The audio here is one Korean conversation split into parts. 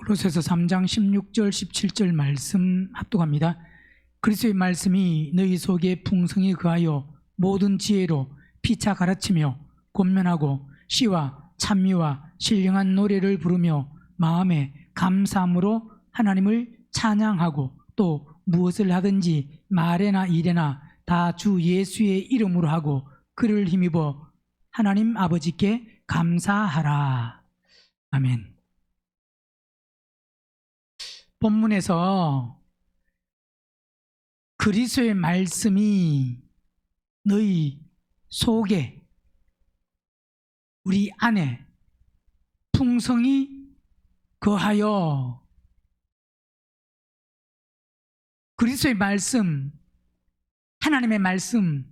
골로새서 3장 16절 17절 말씀 합독합니다. 그리스도의 말씀이 너희 속에 풍성히 거하여 모든 지혜로 피차 가르치며 권면하고 시와 찬미와 신령한 노래를 부르며 마음에 감사함으로 하나님을 찬양하고 또 무엇을 하든지 말에나 일에나 다 주 예수의 이름으로 하고 그를 힘입어 하나님 아버지께 감사하라. 아멘. 본문에서 그리스도의 말씀이 너희 속에, 우리 안에 풍성히 거하여, 그리스도의 말씀, 하나님의 말씀,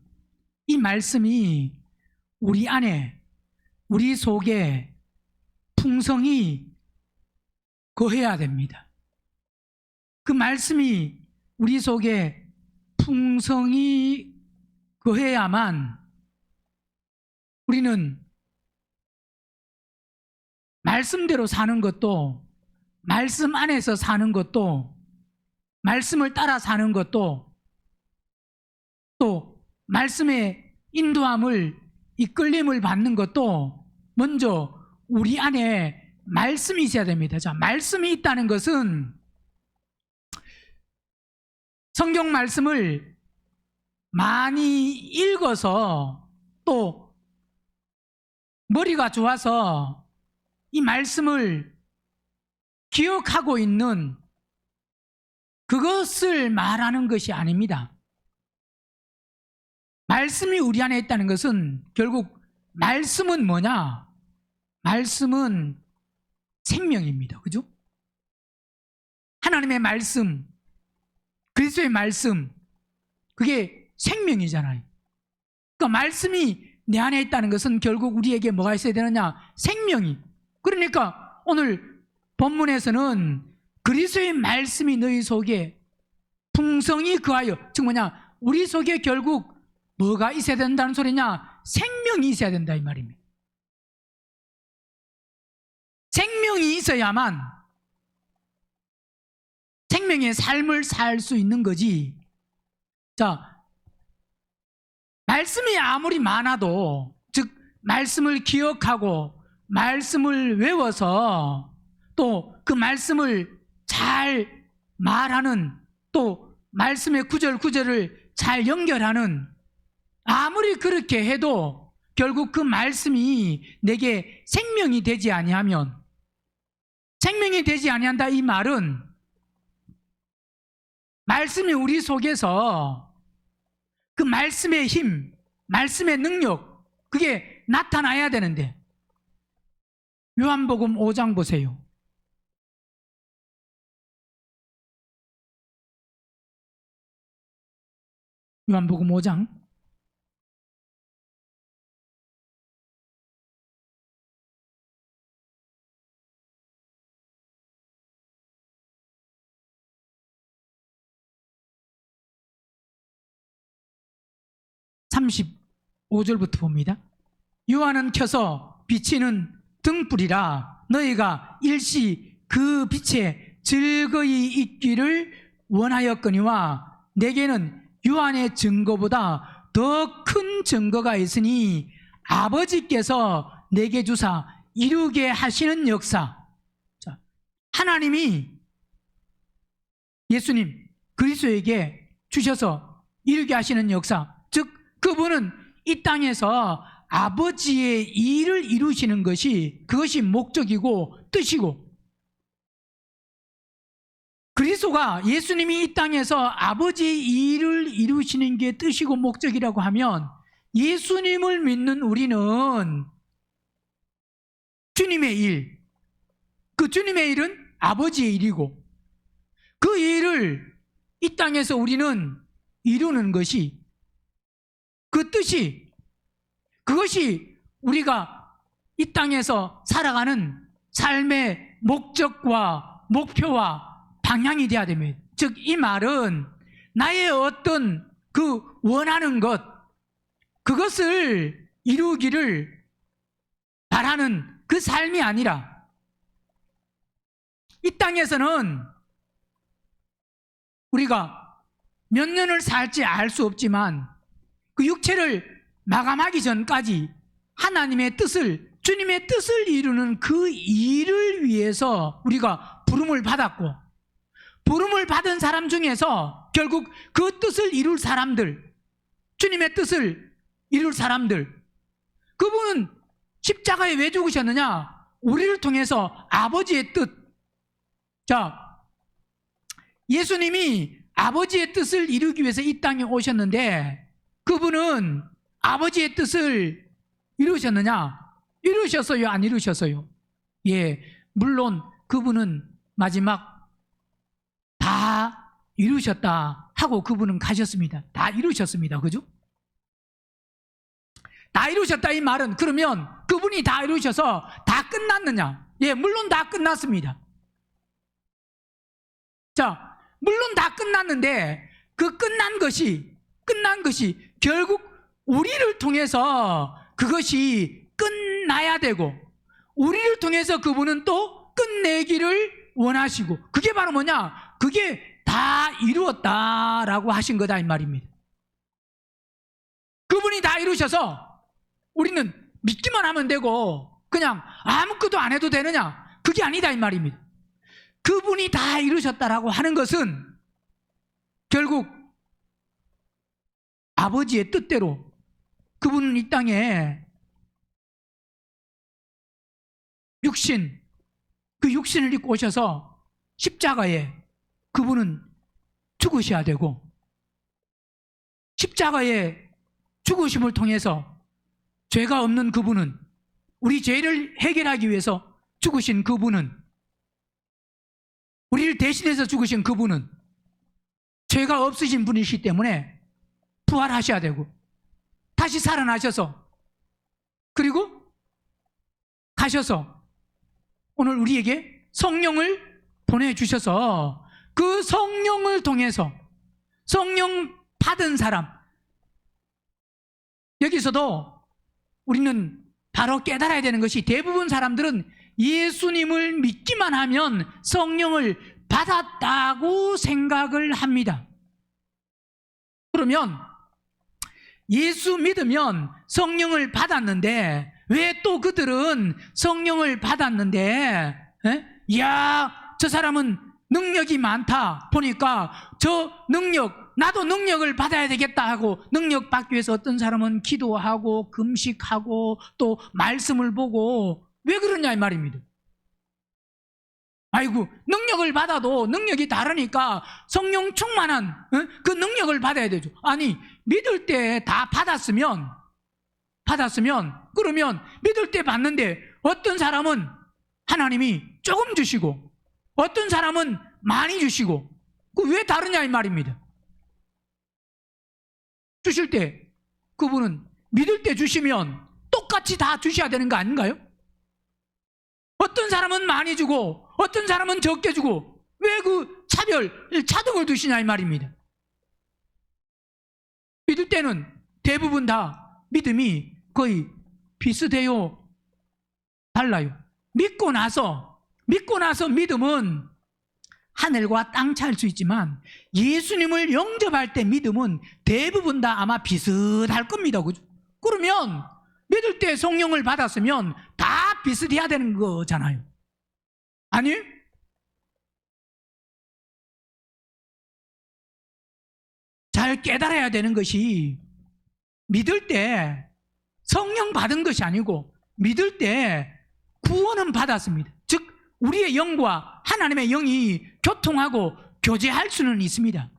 이 말씀이 우리 안에, 우리 속에 풍성히 거해야 됩니다. 그 말씀이 우리 속에 풍성히 거해야만 우리는 말씀대로 사는 것도, 말씀 안에서 사는 것도, 말씀을 따라 사는 것도, 또 말씀의 인도함을, 이끌림을 받는 것도 먼저 우리 안에 말씀이 있어야 됩니다. 자, 말씀이 있다는 것은 성경 말씀을 많이 읽어서 또 머리가 좋아서 이 말씀을 기억하고 있는 그것을 말하는 것이 아닙니다. 말씀이 우리 안에 있다는 것은 결국 말씀은 뭐냐? 말씀은 생명입니다. 그죠? 하나님의 말씀, 그리스도의 말씀, 그게 생명이잖아요. 그러니까 말씀이 내 안에 있다는 것은 결국 우리에게 뭐가 있어야 되느냐? 생명이. 그러니까 오늘 본문에서는 그리스도의 말씀이 너희 속에 풍성히 거하여, 즉 뭐냐? 우리 속에 결국 뭐가 있어야 된다는 소리냐? 생명이 있어야 된다 이 말입니다. 생명이 있어야만 생명의 삶을 살 수 있는 거지. 자, 말씀이 아무리 많아도, 즉 말씀을 기억하고 말씀을 외워서 또 그 말씀을 잘 말하는, 또 말씀의 구절구절을 잘 연결하는, 아무리 그렇게 해도 결국 그 말씀이 내게 생명이 되지 아니하면, 생명이 되지 아니한다 이 말은 말씀이 우리 속에서 그 말씀의 힘, 말씀의 능력, 그게 나타나야 되는데, 요한복음 5장 보세요. 요한복음 5장 35절부터 봅니다. 요한은 켜서 비치는 등불이라 너희가 일시 그 빛에 즐거이 있기를 원하였거니와 내게는 요한의 증거보다 더 큰 증거가 있으니 아버지께서 내게 주사 이루게 하시는 역사. 자, 하나님이 예수님 그리스도에게 주셔서 이루게 하시는 역사, 즉 그분은 이 땅에서 아버지의 일을 이루시는 것이, 그것이 목적이고 뜻이고, 그리스도가, 예수님이 이 땅에서 아버지의 일을 이루시는 게 뜻이고 목적이라고 하면 예수님을 믿는 우리는 주님의 일, 그 주님의 일은 아버지의 일이고 그 일을 이 땅에서 우리는 이루는 것이, 그 뜻이, 그것이 우리가 이 땅에서 살아가는 삶의 목적과 목표와 방향이 돼야 됩니다. 즉 이 말은 나의 어떤 그 원하는 것, 그것을 이루기를 바라는 그 삶이 아니라 이 땅에서는 우리가 몇 년을 살지 알 수 없지만 그 육체를 마감하기 전까지 하나님의 뜻을, 주님의 뜻을 이루는 그 일을 위해서 우리가 부름을 받았고, 부름을 받은 사람 중에서 결국 그 뜻을 이룰 사람들, 주님의 뜻을 이룰 사람들, 그분은 십자가에 왜 죽으셨느냐? 우리를 통해서 아버지의 뜻. 자, 예수님이 아버지의 뜻을 이루기 위해서 이 땅에 오셨는데 그분은 아버지의 뜻을 이루셨느냐? 이루셨어요? 안 이루셨어요? 예, 물론 그분은 마지막 다 이루셨다 하고 그분은 가셨습니다. 다 이루셨습니다. 그죠? 다 이루셨다 이 말은, 그러면 그분이 다 이루셔서 다 끝났느냐? 예, 물론 다 끝났습니다. 자, 물론 다 끝났는데 그 끝난 것이 결국 우리를 통해서 그것이 끝나야 되고, 우리를 통해서 그분은 또 끝내기를 원하시고, 그게 바로 뭐냐? 그게 다 이루었다라고 하신 거다 이 말입니다. 그분이 다 이루셔서 우리는 믿기만 하면 되고 그냥 아무것도 안 해도 되느냐? 그게 아니다 이 말입니다. 그분이 다 이루셨다라고 하는 것은 결국 아버지의 뜻대로 그분은 이 땅에 그 육신을 입고 오셔서 십자가에 그분은 죽으셔야 되고, 십자가에 죽으심을 통해서 죄가 없는 그분은, 우리 죄를 해결하기 위해서 죽으신 그분은, 우리를 대신해서 죽으신 그분은 죄가 없으신 분이시기 때문에 부활하셔야 되고 다시 살아나셔서 그리고 가셔서 오늘 우리에게 성령을 보내주셔서 그 성령을 통해서 성령 받은 사람, 여기서도 우리는 바로 깨달아야 되는 것이 대부분 사람들은 예수님을 믿기만 하면 성령을 받았다고 생각을 합니다. 그러면 예수 믿으면 성령을 받았는데 왜 또 그들은 성령을 받았는데 이야 저 사람은 능력이 많다 보니까 저 능력, 나도 능력을 받아야 되겠다 하고 능력 받기 위해서 어떤 사람은 기도하고 금식하고 또 말씀을 보고 왜 그러냐 이 말입니다. 아이고 능력을 받아도 능력이 다르니까 성령 충만한 그 능력을 받아야 되죠. 아니 믿을 때 다 받았으면 그러면 믿을 때 받는데 어떤 사람은 하나님이 조금 주시고 어떤 사람은 많이 주시고 그 왜 다르냐 이 말입니다. 주실 때 그분은 믿을 때 주시면 똑같이 다 주셔야 되는 거 아닌가요? 어떤 사람은 많이 주고 어떤 사람은 적게 주고 왜 그 차등을 두시냐 이 말입니다. 믿을 때는 대부분 다 믿음이 거의 비슷해요, 달라요. 믿고 나서 믿음은 하늘과 땅 차일 수 있지만 예수님을 영접할 때 믿음은 대부분 다 아마 비슷할 겁니다. 그죠? 그러면 믿을 때 성령을 받았으면 다 비슷해야 되는 거잖아요. 아니? 잘 깨달아야 되는 것이 믿을 때 성령 받은 것이 아니고 믿을 때 구원은 받았습니다. 즉 우리의 영과 하나님의 영이 교통하고 교제할 수는 있습니다.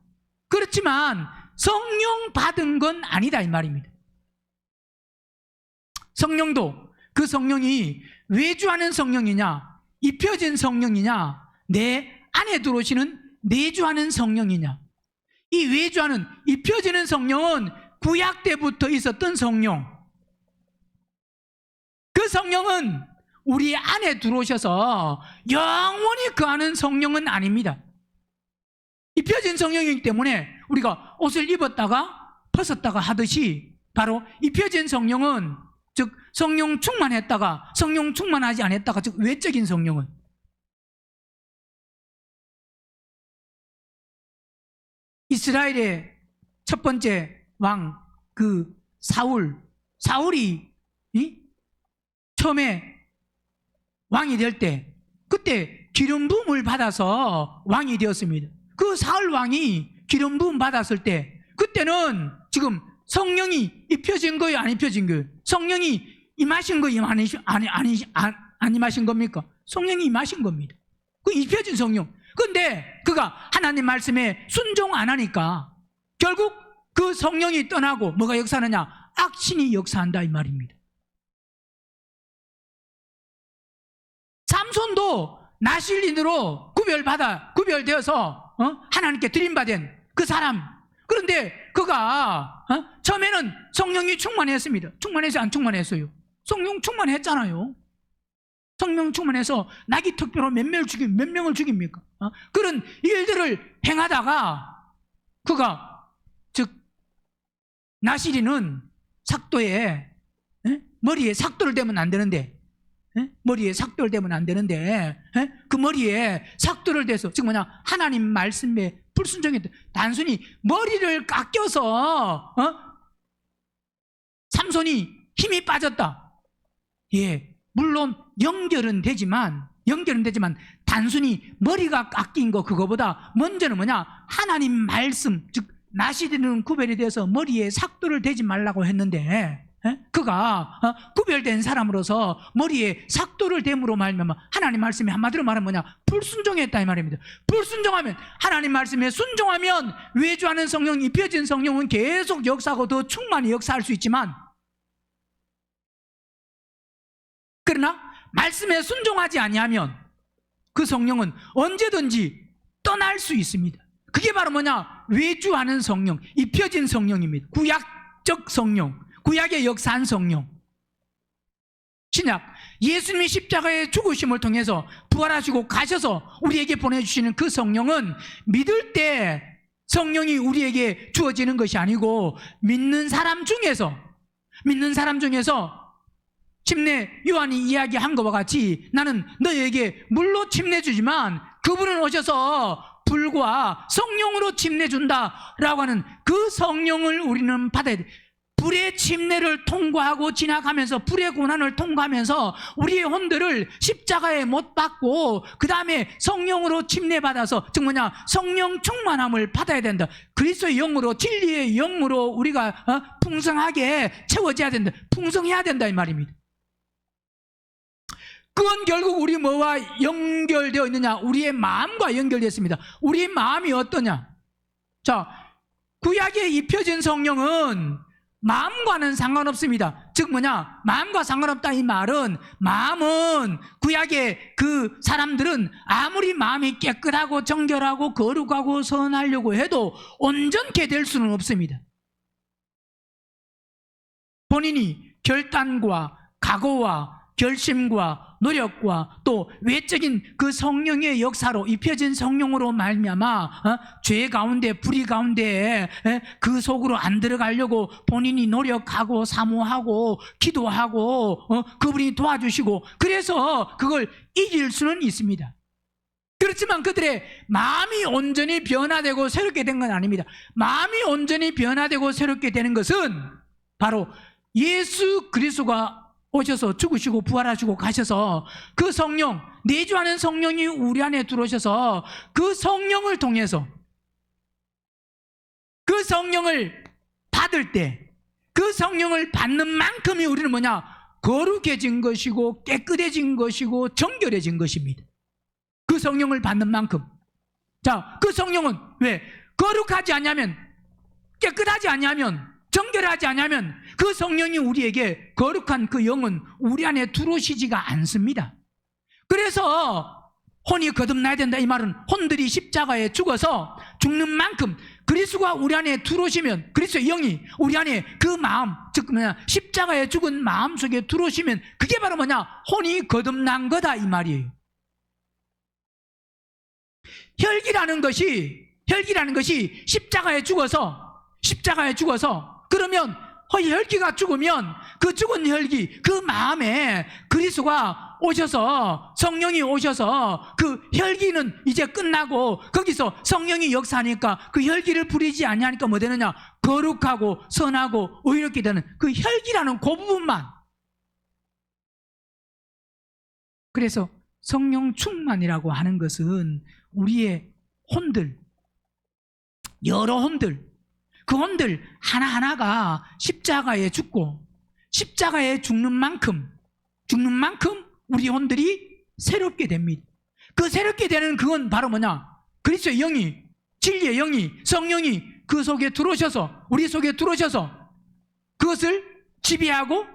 그렇지만 성령 받은 건 아니다 이 말입니다. 성령도 그 성령이 외주하는 성령이냐 입혀진 성령이냐 내 안에 들어오시는 내주하는 성령이냐. 이 외주하는 입혀지는 성령은 구약 때부터 있었던 성령, 그 성령은 우리 안에 들어오셔서 영원히 거하는 성령은 아닙니다. 입혀진 성령이기 때문에 우리가 옷을 입었다가 벗었다가 하듯이 바로 입혀진 성령은 즉 성령 충만했다가 성령 충만하지 않았다가 즉 외적인 성령은 이스라엘의 첫 번째 왕 그 사울이 처음에 왕이 될 때 그때 기름 부음을 받아서 왕이 되었습니다. 그 사울 왕이 기름 부음 받았을 때 그때는 지금 성령이 입혀진 거예요, 안 입혀진 거예요? 성령이 임하신 거예요, 안 임하신 겁니까? 성령이 임하신 겁니다. 그 입혀진 성령. 그런데 그가 하나님 말씀에 순종 안 하니까 결국 그 성령이 떠나고 뭐가 역사하느냐? 악신이 역사한다 이 말입니다. 삼손도 나실인으로 구별되어서 하나님께 드림받은 그 사람. 그런데 그가 처음에는 성령이 충만했습니다. 충만해서 안 충만했어요? 성령 충만했잖아요. 성령 충만해서 나귀 특별로 몇 명을 죽입니까? 그런 일들을 행하다가 그가 즉 나실인은 삭도에 머리에 삭도를 대면 안 되는데 머리에 삭도를 대면 안 되는데 그 머리에 삭도를 대서 즉 뭐냐 하나님 말씀에 불순종했다. 단순히 머리를 깎여서 삼손이 힘이 빠졌다. 예, 물론 연결은 되지만 단순히 머리가 깎인 거 그거보다 먼저는 뭐냐 하나님 말씀 즉 나시리는 구별이 돼서 머리에 삭도를 대지 말라고 했는데 그가 구별된 사람으로서 머리에 삭도를 댐으로 말미암아 하나님 말씀이 한마디로 말하면 뭐냐 불순종했다 이 말입니다. 불순종하면 하나님 말씀에 순종하면 외주하는 성령 입혀진 성령은 계속 역사하고 더 충만히 역사할 수 있지만 그러나 말씀에 순종하지 아니하면 그 성령은 언제든지 떠날 수 있습니다. 그게 바로 뭐냐 외주하는 성령 입혀진 성령입니다. 구약적 성령 구약의 역사한 성령. 신약 예수님이 십자가의 죽으심을 통해서 부활하시고 가셔서 우리에게 보내주시는 그 성령은 믿을 때 성령이 우리에게 주어지는 것이 아니고 믿는 사람 중에서 침례 요한이 이야기한 것과 같이 나는 너희에게 물로 침례 주지만 그분은 오셔서 불과 성령으로 침례 준다라고 하는 그 성령을 우리는 받아야 돼. 불의 침례를 통과하고 지나가면서 불의 고난을 통과하면서 우리의 혼들을 십자가에 못 박고 그 다음에 성령으로 침례받아서 즉 뭐냐 성령 충만함을 받아야 된다. 그리스도의 영으로 진리의 영으로 우리가 풍성하게 채워져야 된다. 풍성해야 된다 이 말입니다. 그건 결국 우리 뭐와 연결되어 있느냐 우리의 마음과 연결되어 있습니다. 우리의 마음이 어떠냐. 자 구약에 입혀진 성령은 마음과는 상관없습니다. 즉 뭐냐 마음과 상관없다 이 말은 마음은 구약의 그 사람들은 아무리 마음이 깨끗하고 정결하고 거룩하고 선하려고 해도 온전케 될 수는 없습니다. 본인이 결단과 각오와 결심과 노력과 또 외적인 그 성령의 역사로 입혀진 성령으로 말미암아 죄 가운데 불의 가운데 그 속으로 안 들어가려고 본인이 노력하고 사모하고 기도하고 그분이 도와주시고 그래서 그걸 이길 수는 있습니다. 그렇지만 그들의 마음이 온전히 변화되고 새롭게 된 건 아닙니다. 마음이 온전히 변화되고 새롭게 되는 것은 바로 예수 그리스도가 오셔서 죽으시고 부활하시고 가셔서 그 성령 내주하는 성령이 우리 안에 들어오셔서 그 성령을 통해서 그 성령을 받을 때 그 성령을 받는 만큼이 우리는 뭐냐 거룩해진 것이고 깨끗해진 것이고 정결해진 것입니다. 그 성령을 받는 만큼. 자, 그 성령은 왜 거룩하지 않냐면 깨끗하지 않냐면 정결하지 않으면 그 성령이 우리에게 거룩한 그 영은 우리 안에 들어오시지가 않습니다. 그래서 혼이 거듭나야 된다 이 말은 혼들이 십자가에 죽어서 죽는 만큼 그리스도가 우리 안에 들어오시면 그리스도의 영이 우리 안에 그 마음 즉 뭐냐 십자가에 죽은 마음 속에 들어오시면 그게 바로 뭐냐 혼이 거듭난 거다 이 말이에요. 혈기라는 것이 십자가에 죽어서 그러면 혈기가 죽으면 그 죽은 혈기 그 마음에 그리스도가 오셔서 성령이 오셔서 그 혈기는 이제 끝나고 거기서 성령이 역사하니까 그 혈기를 부리지 아니하니까 뭐 되느냐? 거룩하고 선하고 의롭게 되는 그 혈기라는 그 부분만. 그래서 성령 충만이라고 하는 것은 우리의 혼들, 여러 혼들, 그 혼들 하나하나가 십자가에 죽고 십자가에 죽는 만큼 우리 혼들이 새롭게 됩니다. 그 새롭게 되는 그건 바로 뭐냐? 그리스도의 영이, 진리의 영이, 성령이 그 속에 들어오셔서, 우리 속에 들어오셔서 그것을 지배하고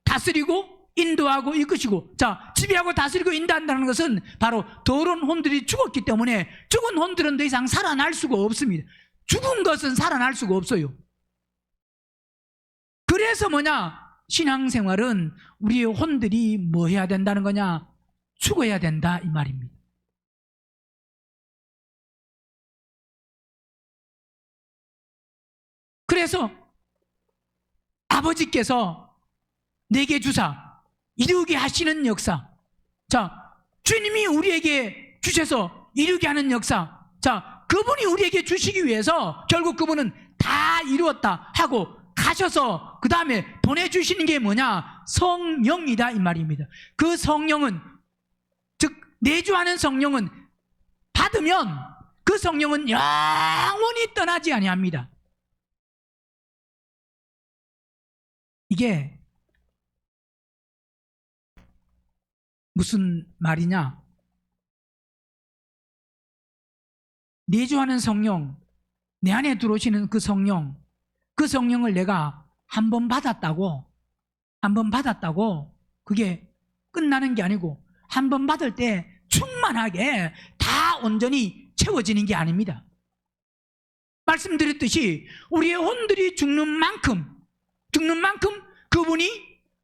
다스리고 인도하고 이끄시고. 자, 지배하고 다스리고 인도한다는 것은 바로 더러운 혼들이 죽었기 때문에 죽은 혼들은 더 이상 살아날 수가 없습니다. 죽은 것은 살아날 수가 없어요. 그래서 뭐냐? 신앙생활은 우리의 혼들이 뭐 해야 된다는 거냐? 죽어야 된다 이 말입니다. 그래서 아버지께서 내게 주사 이루게 하시는 역사, 자, 주님이 우리에게 주셔서 이루게 하는 역사, 자, 그분이 우리에게 주시기 위해서 결국 그분은 다 이루었다 하고 가셔서 그 다음에 보내주시는 게 뭐냐? 성령이다 이 말입니다. 그 성령은, 즉 내주하는 성령은 받으면 그 성령은 영원히 떠나지 아니합니다. 이게 무슨 말이냐? 내주하는 성령, 내 안에 들어오시는 그 성령을 내가 한 번 받았다고 그게 끝나는 게 아니고 한 번 받을 때 충만하게 다 온전히 채워지는 게 아닙니다. 말씀드렸듯이 우리의 혼들이 죽는 만큼 그분이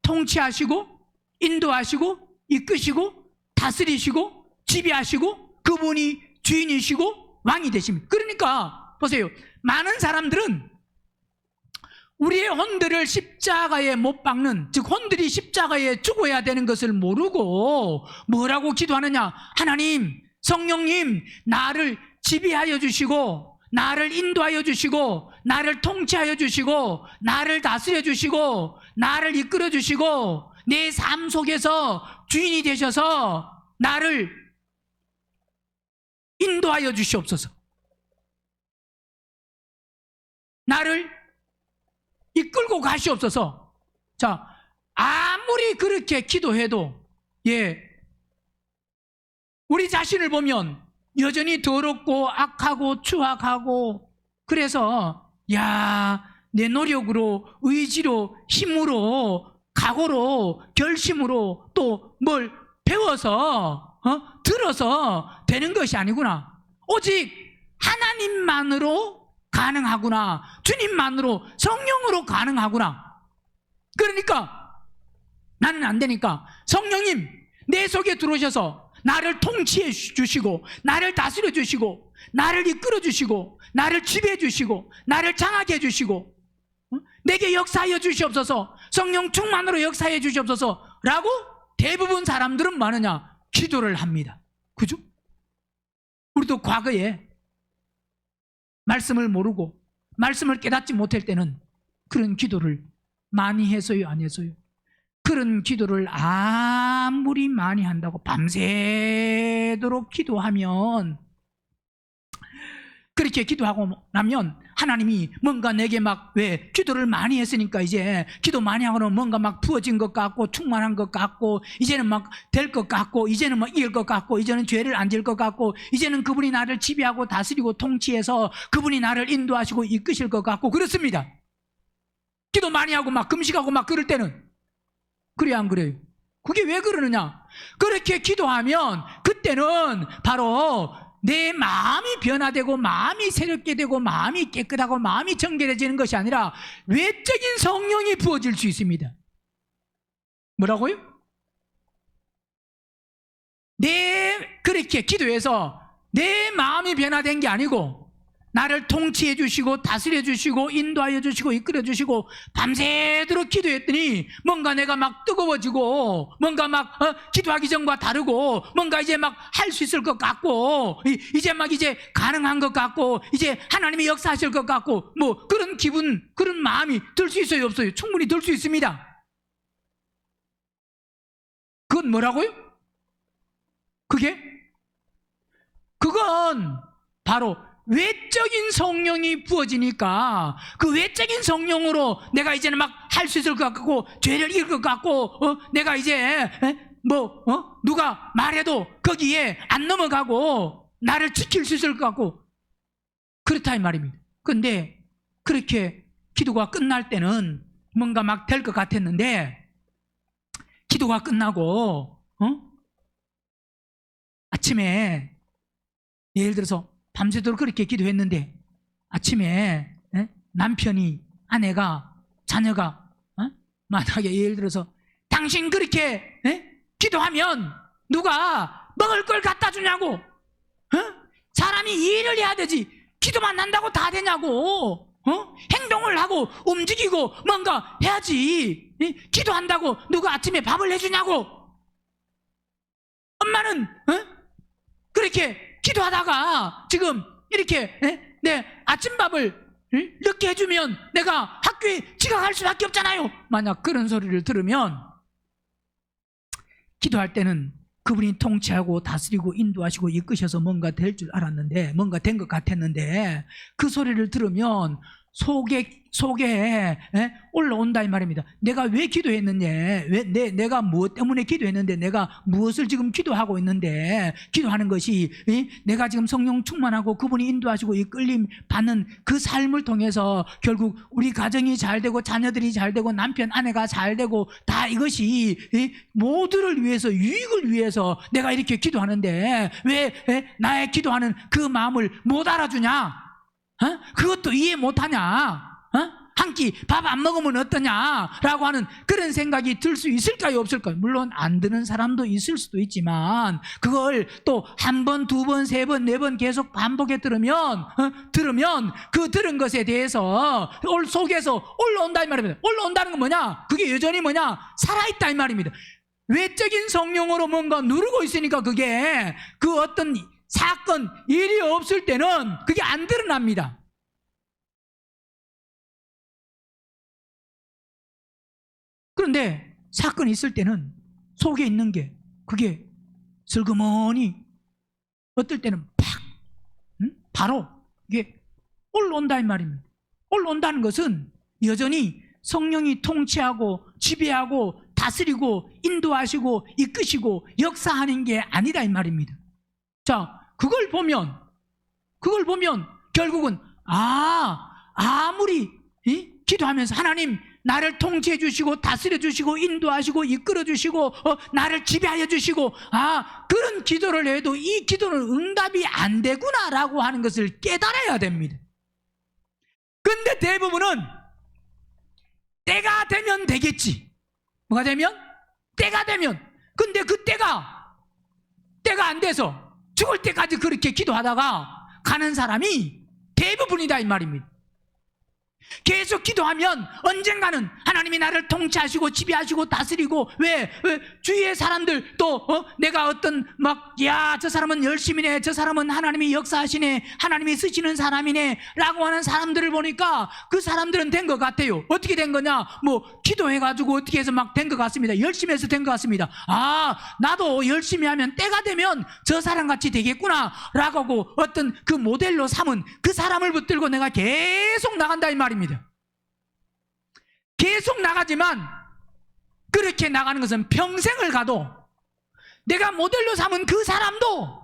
통치하시고 인도하시고 이끄시고 다스리시고 지배하시고 그분이 주인이시고 왕이 되십니다. 그러니까 보세요, 많은 사람들은 우리의 혼들을 십자가에 못 박는, 즉 혼들이 십자가에 죽어야 되는 것을 모르고 뭐라고 기도하느냐? 하나님, 성령님, 나를 지배하여 주시고 나를 인도하여 주시고 나를 통치하여 주시고 나를 다스려 주시고 나를 이끌어 주시고 내 삶 속에서 주인이 되셔서 나를 인도하여 주시옵소서. 나를 이끌고 가시옵소서. 자, 아무리 그렇게 기도해도 우리 자신을 보면 여전히 더럽고 악하고 추악하고, 그래서 내 노력으로, 의지로, 힘으로, 각오로, 결심으로 또 뭘 배워서 들어서 되는 것이 아니구나. 오직 하나님만으로 가능하구나. 주님만으로, 성령으로 가능하구나. 그러니까 나는 안 되니까 성령님 내 속에 들어오셔서 나를 통치해 주시고 나를 다스려 주시고 나를 이끌어 주시고 나를 지배해 주시고 나를 장하게 해 주시고 내게 역사하여 주시옵소서. 성령 충만으로 역사해 주시옵소서 라고 대부분 사람들은 뭐하느냐? 기도를 합니다. 그죠? 우리도 과거에 말씀을 모르고 말씀을 깨닫지 못할 때는 그런 기도를 많이 해서요, 안 해서요? 그런 기도를 아무리 많이 한다고 밤새도록 기도하면, 그렇게 기도하고 나면 하나님이 뭔가 내게 막, 왜 기도를 많이 했으니까 이제 기도 많이 하고는 뭔가 막 부어진 것 같고 충만한 것 같고 이제는 막 될 것 같고 이제는 막 이길 것 같고 이제는 죄를 안 질 것 같고 이제는 그분이 나를 지배하고 다스리고 통치해서 그분이 나를 인도하시고 이끄실 것 같고 그렇습니다. 기도 많이 하고 막 금식하고 막 그럴 때는. 그래요, 안 그래요? 그게 왜 그러느냐? 그렇게 기도하면 그때는 바로 내 마음이 변화되고 마음이 새롭게 되고 마음이 깨끗하고 마음이 정결해지는 것이 아니라 외적인 성령이 부어질 수 있습니다. 뭐라고요? 그렇게 기도해서 내 마음이 변화된 게 아니고 나를 통치해 주시고 다스려 주시고 인도하여 주시고 이끌어 주시고 밤새도록 기도했더니 뭔가 내가 막 뜨거워지고 뭔가 막 기도하기 전과 다르고 뭔가 이제 막 할 수 있을 것 같고 이제 막 이제 가능한 것 같고 이제 하나님이 역사하실 것 같고 뭐 그런 기분 그런 마음이 들 수 있어요 없어요? 충분히 들 수 있습니다. 그건 뭐라고요? 그건 바로 외적인 성령이 부어지니까 그 외적인 성령으로 내가 이제는 막 할 수 있을 것 같고 죄를 이길 것 같고 내가 이제 누가 말해도 거기에 안 넘어가고 나를 지킬 수 있을 것 같고 그렇다 이 말입니다. 그런데 그렇게 기도가 끝날 때는 뭔가 막 될 것 같았는데 기도가 끝나고 아침에 예를 들어서 밤새도록 그렇게 기도했는데 아침에 남편이 아내가 자녀가 만약에 예를 들어서 당신 그렇게 기도하면 누가 먹을 걸 갖다 주냐고 사람이 일을 해야 되지 기도만 한다고 다 되냐고 행동을 하고 움직이고 뭔가 해야지 기도한다고 누가 아침에 밥을 해주냐고 엄마는 그렇게 기도하다가 지금 이렇게 내 아침밥을 늦게 해주면 내가 학교에 지각할 수밖에 없잖아요. 만약 그런 소리를 들으면 기도할 때는 그분이 통치하고 다스리고 인도하시고 이끄셔서 뭔가 될 줄 알았는데 뭔가 된 것 같았는데 그 소리를 들으면 속에 올라온다 이 말입니다. 내가 왜 기도했느냐, 내가 무엇 때문에 기도했는데, 내가 무엇을 지금 기도하고 있는데, 기도하는 것이 내가 지금 성령 충만하고 그분이 인도하시고 이끌림 받는 그 삶을 통해서 결국 우리 가정이 잘 되고 자녀들이 잘 되고 남편 아내가 잘 되고 다 이것이 모두를 위해서 유익을 위해서 내가 이렇게 기도하는데 왜 나의 기도하는 그 마음을 못 알아주냐? 그것도 이해 못하냐? 한 끼 밥 안 먹으면 어떠냐? 라고 하는 그런 생각이 들 수 있을까요? 없을까요? 물론 안 드는 사람도 있을 수도 있지만 그걸 또 한 번, 두 번, 세 번, 네 번 계속 반복해 들으면 그 들은 것에 대해서 속에서 올라온다 이 말입니다. 올라온다는 건 뭐냐? 그게 여전히 뭐냐? 살아있다 이 말입니다. 외적인 성령으로 뭔가 누르고 있으니까 그게 그 어떤 사건, 일이 없을 때는 그게 안 드러납니다. 그런데 사건이 있을 때는 속에 있는 게 그게 슬그머니 어떨 때는 팍 바로 이게 올라온다 이 말입니다. 올라온다는 것은 여전히 성령이 통치하고 지배하고 다스리고 인도하시고 이끄시고 역사하는 게 아니다 이 말입니다. 자, 그걸 보면 결국은 아무리 기도하면서 하나님 나를 통치해 주시고 다스려 주시고 인도하시고 이끌어 주시고 나를 지배하여 주시고 그런 기도를 해도 이 기도는 응답이 안 되구나라고 하는 것을 깨달아야 됩니다. 근데 대부분은 때가 되면 되겠지. 뭐가 되면? 때가 되면. 근데 그 때가 안 돼서 죽을 때까지 그렇게 기도하다가 가는 사람이 대부분이다 이 말입니다. 계속 기도하면 언젠가는 하나님이 나를 통치하시고 지배하시고 다스리고 왜 주위의 사람들 또 내가 어떤 저 사람은 열심히네, 저 사람은 하나님이 역사하시네, 하나님이 쓰시는 사람이네 라고 하는 사람들을 보니까 그 사람들은 된 것 같아요. 어떻게 된 거냐? 기도해가지고 어떻게 해서 막 된 것 같습니다. 열심히 해서 된 것 같습니다. 나도 열심히 하면 때가 되면 저 사람같이 되겠구나 라고 하고 어떤 그 모델로 삼은 그 사람을 붙들고 내가 계속 나간다 이 말입니다. 계속 나가지만 그렇게 나가는 것은 평생을 가도 내가 모델로 삼은 그 사람도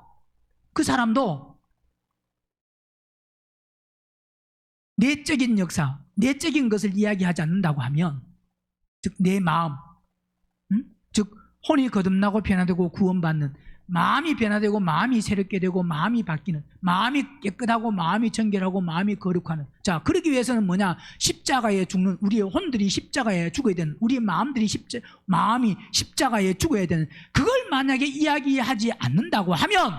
내적인 역사, 내적인 것을 이야기하지 않는다고 하면 즉 내 마음, 즉 혼이 거듭나고 변화되고 구원받는 마음이 변화되고 마음이 새롭게 되고 마음이 바뀌는, 마음이 깨끗하고 마음이 정결하고 마음이 거룩하는. 자, 그러기 위해서는 뭐냐? 십자가에 죽는 우리의 혼들이 십자가에 죽어야 되는, 우리의 마음들이 마음이 십자가에 죽어야 되는, 그걸 만약에 이야기하지 않는다고 하면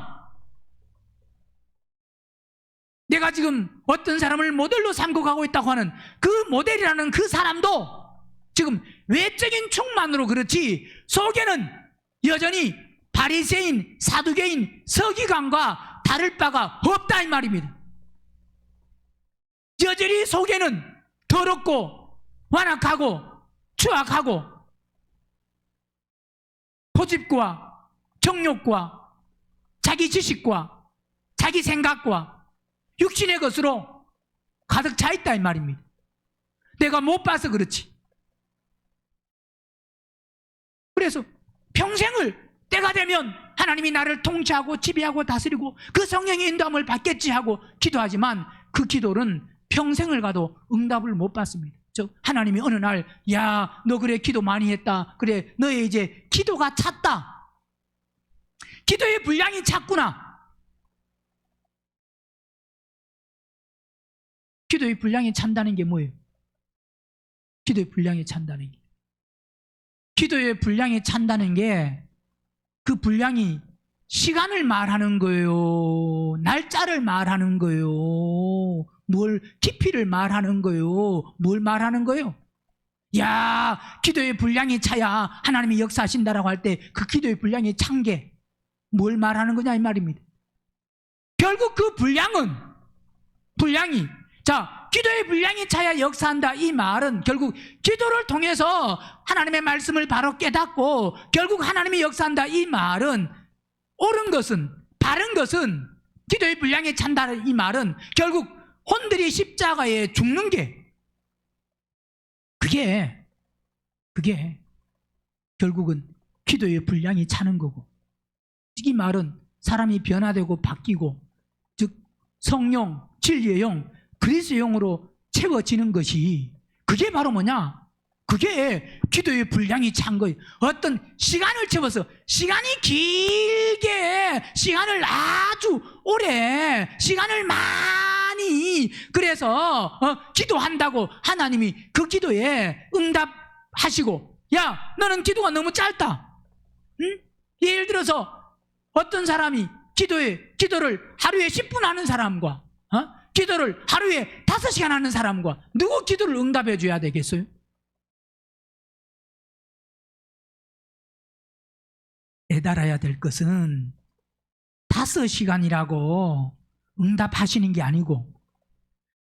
내가 지금 어떤 사람을 모델로 삼고 가고 있다고 하는 그 모델이라는 그 사람도 지금 외적인 충만으로 그렇지 속에는 여전히 바리새인, 사두개인, 서기관과 다를 바가 없다 이 말입니다. 여전히 속에는 더럽고 완악하고 추악하고 고집과 정욕과 자기 지식과 자기 생각과 육신의 것으로 가득 차 있다 이 말입니다. 내가 못 봐서 그렇지. 그래서 평생을 때가 되면 하나님이 나를 통치하고 지배하고 다스리고 그 성령의 인도함을 받겠지 하고 기도하지만 그 기도는 평생을 가도 응답을 못 받습니다. 즉 하나님이 어느 날 야, 너 그래 기도 많이 했다. 그래 너의 이제 기도가 찼다. 기도의 분량이 찼구나. 기도의 분량이 찬다는 게 뭐예요? 기도의 분량이 찬다는 게 기도의 분량이 찬다는 게 그 분량이 시간을 말하는 거예요? 날짜를 말하는 거예요? 뭘 깊이를 말하는 거예요? 뭘 말하는 거예요? 야, 기도의 분량이 차야 하나님이 역사하신다라고 할 때 그 기도의 분량이 찬 게 뭘 말하는 거냐 이 말입니다. 결국 그 분량이 자, 기도의 분량이 차야 역사한다 이 말은 결국 기도를 통해서 하나님의 말씀을 바로 깨닫고 결국 하나님이 역사한다 이 말은 옳은 것은 바른 것은 기도의 분량이 찬다 이 말은 결국 혼들이 십자가에 죽는 게 그게 결국은 기도의 분량이 차는 거고 이 말은 사람이 변화되고 바뀌고 즉 성령, 진리의 영, 그리스도의 영으로 채워지는 것이 그게 바로 뭐냐? 그게 기도의 분량이 찬 거예요. 어떤 시간을 채워서 시간이 길게 시간을 아주 오래 시간을 많이 그래서 기도한다고 하나님이 그 기도에 응답하시고 야 너는 기도가 너무 짧다. 응? 예를 들어서 어떤 사람이 기도를 하루에 10분 하는 사람과 기도를 하루에 5시간 하는 사람과 누구 기도를 응답해 줘야 되겠어요? 깨달아야 될 것은 5시간이라고 응답하시는 게 아니고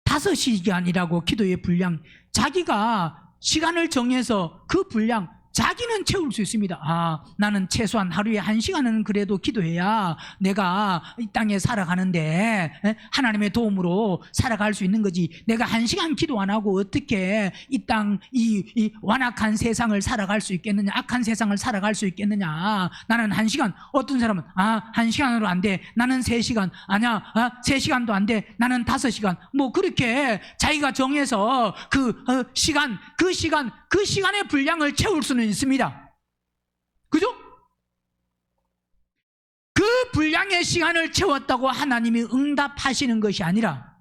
5시간이라고 기도의 분량 자기가 시간을 정해서 그 분량 자기는 채울 수 있습니다. 아, 나는 최소한 하루에 1시간은 그래도 기도해야 내가 이 땅에 살아가는데 하나님의 도움으로 살아갈 수 있는 거지. 내가 1시간 기도 안 하고 어떻게 이 땅, 이 완악한 세상을 살아갈 수 있겠느냐, 악한 세상을 살아갈 수 있겠느냐. 나는 1시간, 어떤 사람은 1시간으로 안 돼. 나는 3시간, 아니야, 3시간도 안 돼. 나는 5시간. 뭐 그렇게 자기가 정해서 그 시간의 분량을 채울 수는 있습니다. 그죠? 그 분량의 시간을 채웠다고 하나님이 응답하시는 것이 아니라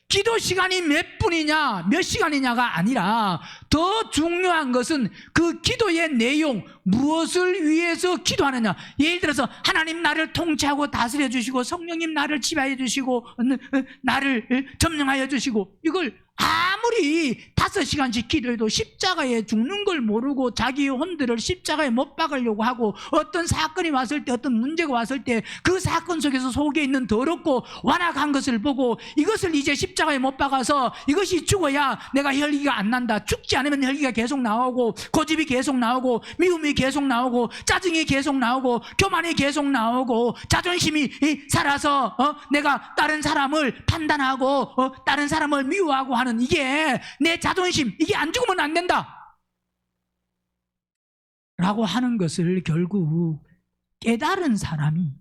기도 시간이 몇 분이냐 몇 시간이냐가 아니라 더 중요한 것은 그 기도의 내용, 무엇을 위해서 기도하느냐. 예를 들어서 하나님 나를 통치하고 다스려 주시고 성령님 나를 지배해 주시고 나를 점령하여 주시고 이걸 아무리 5시간씩 기도해도 십자가에 죽는 걸 모르고 자기 혼들을 십자가에 못 박으려고 하고 어떤 사건이 왔을 때 어떤 문제가 왔을 때 그 사건 속에서 속에 있는 더럽고 완악한 것을 보고 이것을 이제 십자가에 못 박아서 이것이 죽어야 내가 혈기가 안 난다. 죽지 않으면 혈기가 계속 나오고 고집이 계속 나오고 미움이 계속 나오고 짜증이 계속 나오고 교만이 계속 나오고 자존심이 살아서 내가 다른 사람을 판단하고 다른 사람을 미워하고 하는 이게 내 자존심, 이게 안 죽으면 안 된다 라고 하는 것을 결국 깨달은 사람이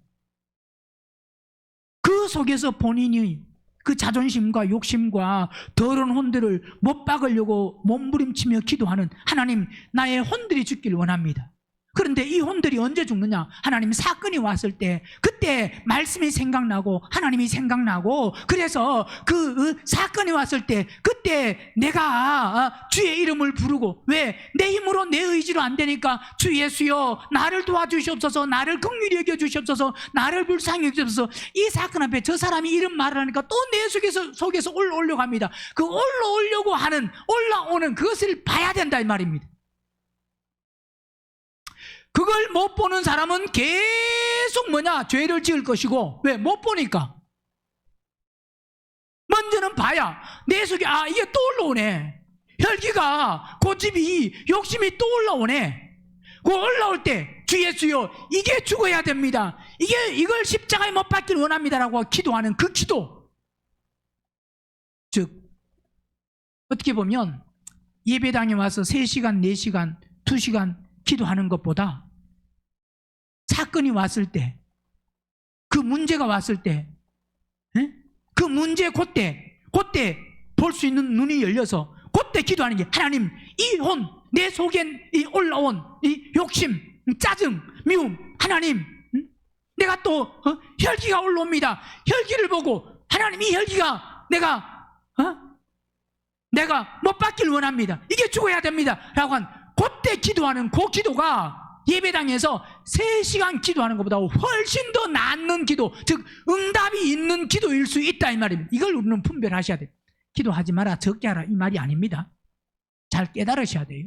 그 속에서 본인이 그 자존심과 욕심과 더러운 혼들을 못 박으려고 몸부림치며 기도하는 하나님 나의 혼들이 죽기를 원합니다. 그런데 이 혼들이 언제 죽느냐? 하나님 사건이 왔을 때, 그때 말씀이 생각나고 하나님이 생각나고, 그래서 그 사건이 왔을 때 그때 내가 주의 이름을 부르고, 왜? 내 힘으로 내 의지로 안 되니까 주 예수여 나를 도와주시옵소서, 나를 긍휼히 여겨주시옵소서, 나를 불쌍히 여겨주옵소서. 이 사건 앞에 저 사람이 이런 말을 하니까 또 내 속에서 올라오려고 합니다. 그 올라오려고 하는, 올라오는 그것을 봐야 된다 이 말입니다. 그걸 못 보는 사람은 계속 죄를 지을 것이고, 왜? 못 보니까. 먼저는 봐야 내 속에 이게 또 올라오네. 혈기가, 고집이, 욕심이 또 올라오네. 그 올라올 때 주 예수여 이게 죽어야 됩니다, 이걸 십자가에 못 박길 원합니다라고 기도하는 그 기도. 즉 어떻게 보면 예배당에 와서 3시간, 4시간, 2시간 기도하는 것보다 사건이 왔을 때, 그 문제가 왔을 때, 그 문제 그때 볼 수 있는 눈이 열려서 그때 기도하는 게, 하나님 이 내 속엔 이 올라온 이 욕심, 짜증, 미움, 하나님 내가 또 혈기가 올라옵니다. 혈기를 보고 하나님 이 혈기가 내가 못 받길 원합니다, 이게 죽어야 됩니다 라고 한 그때 기도하는 그 기도가 예배당에서 3시간 기도하는 것보다 훨씬 더 낫는 기도, 즉 응답이 있는 기도일 수 있다 이 말입니다. 이걸 우리는 분별하셔야 돼요. 기도하지 마라, 적게 하라 이 말이 아닙니다. 잘 깨달으셔야 돼요.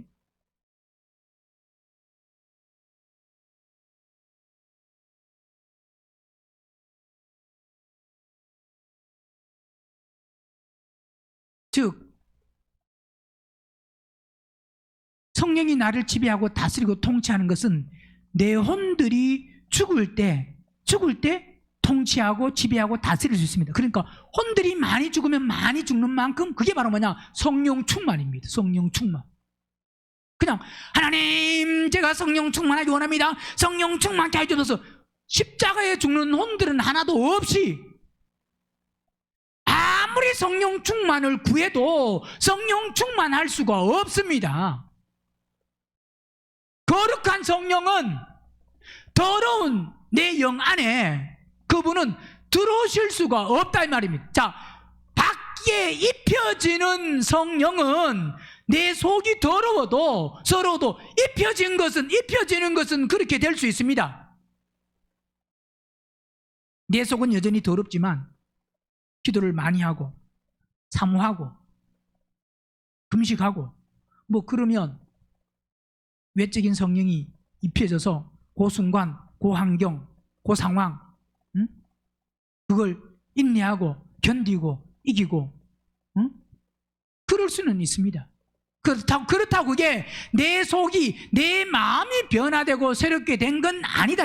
즉 성령이 나를 지배하고 다스리고 통치하는 것은 내 혼들이 죽을 때 통치하고 지배하고 다스릴 수 있습니다. 그러니까 혼들이 많이 죽으면 많이 죽는 만큼 그게 바로 성령 충만입니다. 성령 충만. 그냥 하나님 제가 성령 충만하기 원합니다, 성령 충만케 해주셔서, 십자가에 죽는 혼들은 하나도 없이 아무리 성령 충만을 구해도 성령 충만할 수가 없습니다. 거룩한 성령은 더러운 내 영 안에 그분은 들어오실 수가 없다 이 말입니다. 자, 밖에 입혀지는 성령은 내 속이 더러워도 입혀지는 것은 그렇게 될 수 있습니다. 내 속은 여전히 더럽지만 기도를 많이 하고 사모하고 금식하고 그러면 외적인 성령이 입혀져서 그 순간, 그 환경, 그 상황, 그걸 인내하고 견디고 이기고, 그럴 수는 있습니다. 그렇다고 그게 내 속이, 내 마음이 변화되고 새롭게 된 건 아니다.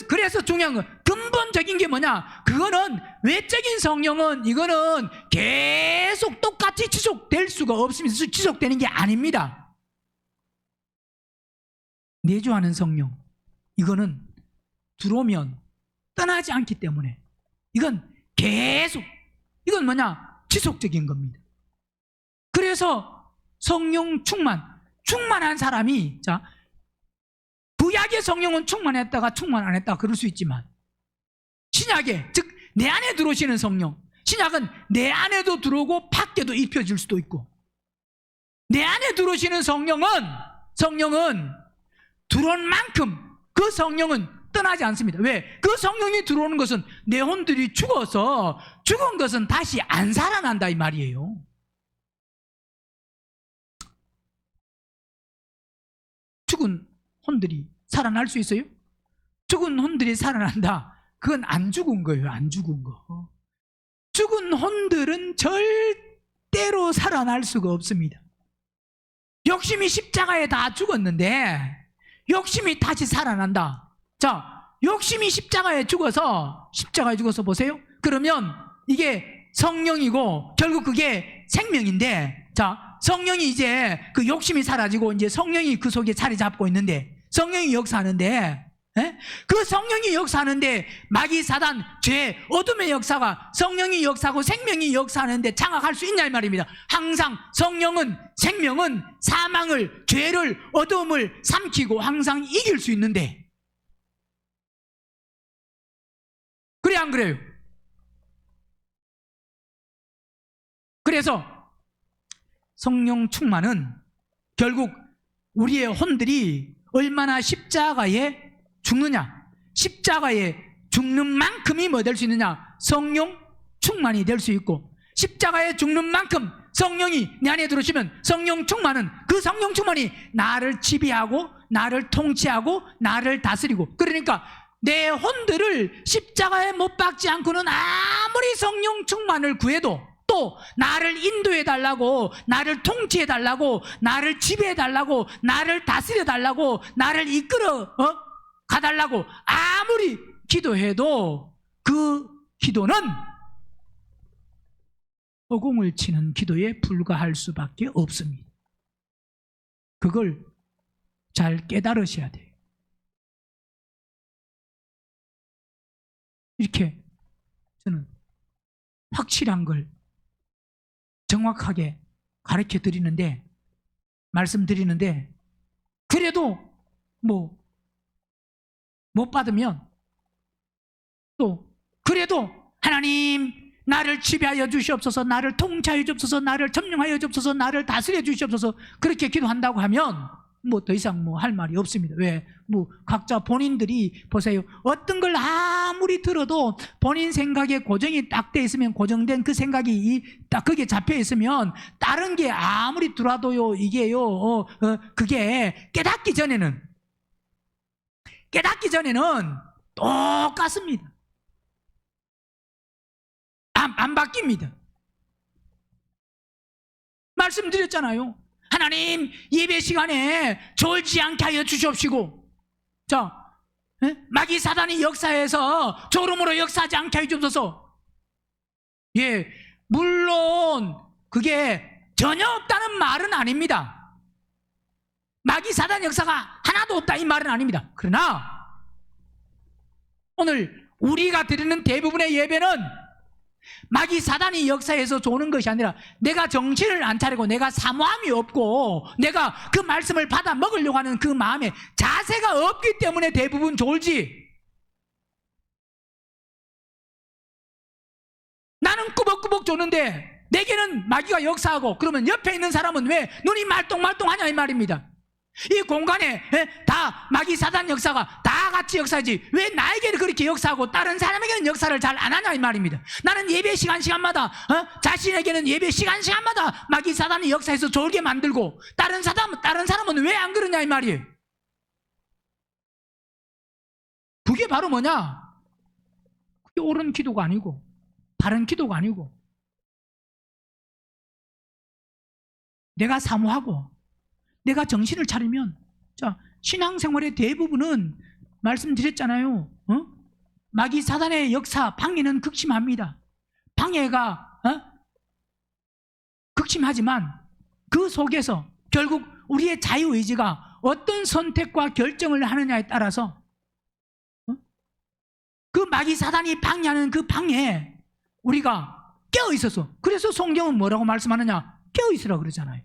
그래서 중요한 건 근본적인 게 뭐냐? 그거는 외적인 성령은 이거는 계속 똑같이 지속될 수가 없습니다. 지속되는 게 아닙니다. 내주하는 성령, 이거는 들어오면 떠나지 않기 때문에 이건 계속, 이건 지속적인 겁니다. 그래서 성령 충만한 사람이, 자, 구약의 성령은 충만했다가 충만 안 했다가 그럴 수 있지만, 신약에, 즉 내 안에 들어오시는 성령, 신약은 내 안에도 들어오고 밖에도 입혀질 수도 있고, 내 안에 들어오시는 성령은 들어온 만큼 그 성령은 떠나지 않습니다. 왜? 그 성령이 들어오는 것은 내 혼들이 죽어서, 죽은 것은 다시 안 살아난다 이 말이에요. 죽은 혼들이 살아날 수 있어요? 죽은 혼들이 살아난다, 그건 안 죽은 거예요. 안 죽은 거. 죽은 혼들은 절대로 살아날 수가 없습니다. 욕심이 십자가에 다 죽었는데 욕심이 다시 살아난다. 자, 욕심이 십자가에 죽어서 보세요. 그러면 이게 성령이고 결국 그게 생명인데, 자, 성령이 이제 그 욕심이 사라지고 이제 성령이 그 속에 자리 잡고 있는데, 성령이 역사하는데, 그 성령이 역사하는데 마귀 사단 죄 어둠의 역사가 성령이 역사하고 생명이 역사하는데 장악할 수 있냐 이 말입니다. 항상 성령은 생명은 사망을 죄를 어둠을 삼키고 항상 이길 수 있는데 그래 안 그래요? 그래서 성령 충만은 결국 우리의 혼들이 얼마나 십자가에 죽느냐, 십자가에 죽는 만큼이 뭐 될 수 있느냐, 성령 충만이 될 수 있고, 십자가에 죽는 만큼 성령이 내 안에 들어오시면 성령 충만은, 그 성령 충만이 나를 지배하고 나를 통치하고 나를 다스리고, 그러니까 내 혼들을 십자가에 못 박지 않고는 아무리 성령 충만을 구해도 또 나를 인도해 달라고, 나를 통치해 달라고, 나를 지배해 달라고, 나를 다스려 달라고, 나를 이끌어 가달라고 아무리 기도해도 그 기도는 허공을 치는 기도에 불과할 수밖에 없습니다. 그걸 잘 깨달으셔야 돼요. 이렇게 저는 확실한 걸 정확하게 가르쳐 드리는데, 말씀드리는데, 그래도 뭐 못 받으면 또 그래도 하나님 나를 지배하여 주시옵소서, 나를 통치하여 주옵소서, 나를 점령하여 주옵소서, 나를 다스려 주시옵소서, 그렇게 기도한다고 하면 뭐 더 이상 뭐 할 말이 없습니다. 왜? 뭐 각자 본인들이 보세요. 어떤 걸 아무리 들어도 본인 생각에 고정이 딱 돼 있으면, 고정된 그 생각이 딱 거기에 잡혀 있으면 다른 게 아무리 들어도요, 이게요, 그게 깨닫기 전에는 똑같습니다. 안 바뀝니다. 말씀드렸잖아요. 하나님 예배 시간에 졸지 않게 하여 주시옵시고, 자, 마귀 사단이 역사해서 졸음으로 역사하지 않게 하여 주옵소서. 예, 물론 그게 전혀 없다는 말은 아닙니다. 마귀 사단 역사가 하나도 없다 이 말은 아닙니다. 그러나 오늘 우리가 드리는 대부분의 예배는 마귀 사단이 역사해서 조는 것이 아니라 내가 정신을 안 차리고 내가 사모함이 없고 내가 그 말씀을 받아 먹으려고 하는 그 마음에 자세가 없기 때문에 대부분 졸지, 나는 꾸벅꾸벅 조는데 내게는 마귀가 역사하고, 그러면 옆에 있는 사람은 왜 눈이 말똥말똥하냐 이 말입니다. 이 공간에 다 마귀 사단 역사가 다 같이 역사하지 왜 나에게는 그렇게 역사하고 다른 사람에게는 역사를 잘 안 하냐 이 말입니다. 나는 예배 시간마다 자신에게는 예배 시간마다 마귀 사단이 역사해서 졸게 만들고 다른 사람은 왜 안 그러냐 이 말이에요. 그게 바로 뭐냐? 그게 옳은 기도가 아니고 바른 기도가 아니고 내가 사모하고 내가 정신을 차리면, 자, 신앙생활의 대부분은 말씀드렸잖아요. 마귀 사단의 역사, 방해는 극심합니다. 방해가 극심하지만 그 속에서 결국 우리의 자유의지가 어떤 선택과 결정을 하느냐에 따라서 그 마귀 사단이 방해하는 그 방해에 우리가 깨어있어서, 그래서 성경은 뭐라고 말씀하느냐? 깨어있으라고 그러잖아요.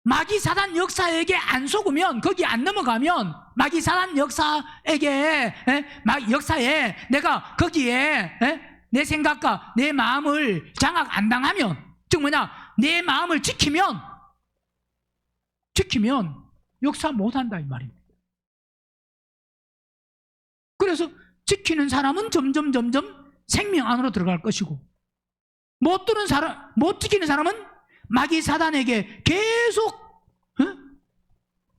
마귀 사단 역사에게 안 속으면, 거기 안 넘어가면, 마귀 사단 역사에 내가 거기에 내 생각과 내 마음을 장악 안 당하면, 즉 뭐냐, 내 마음을 지키면 역사 못한다 이 말입니다. 그래서 지키는 사람은 점점 생명 안으로 들어갈 것이고, 못 지키는 사람은 마귀 사단에게 계속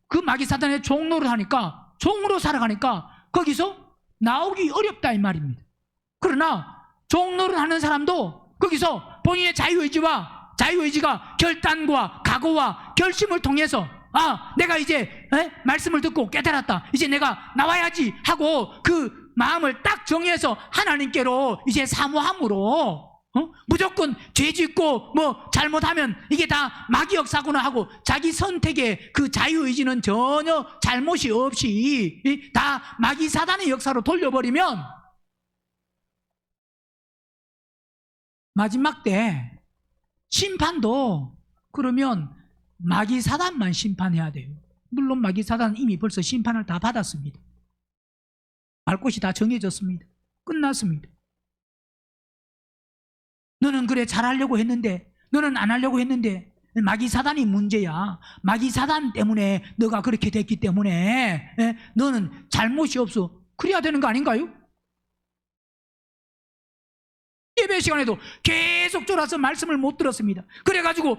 그 마귀 사단의 종로를 하니까, 종으로 살아가니까 거기서 나오기 어렵다 이 말입니다. 그러나 종로를 하는 사람도 거기서 본인의 자유의지가 결단과 각오와 결심을 통해서, 내가 이제 말씀을 듣고 깨달았다, 이제 내가 나와야지 하고 그 마음을 딱 정해서 하나님께로 이제 사모함으로 무조건 죄 짓고 뭐 잘못하면 이게 다 마귀 역사구나 하고 자기 선택의 그 자유의지는 전혀 잘못이 없이 다 마귀 사단의 역사로 돌려버리면 마지막 때 심판도 그러면 마귀 사단만 심판해야 돼요. 물론 마귀 사단은 이미 벌써 심판을 다 받았습니다. 갈 곳이 다 정해졌습니다. 끝났습니다. 너는 그래 잘하려고 했는데, 너는 안 하려고 했는데 마귀 사단이 문제야. 마귀 사단 때문에 너가 그렇게 됐기 때문에 너는 잘못이 없어. 그래야 되는 거 아닌가요? 예배 시간에도 계속 졸아서 말씀을 못 들었습니다. 그래가지고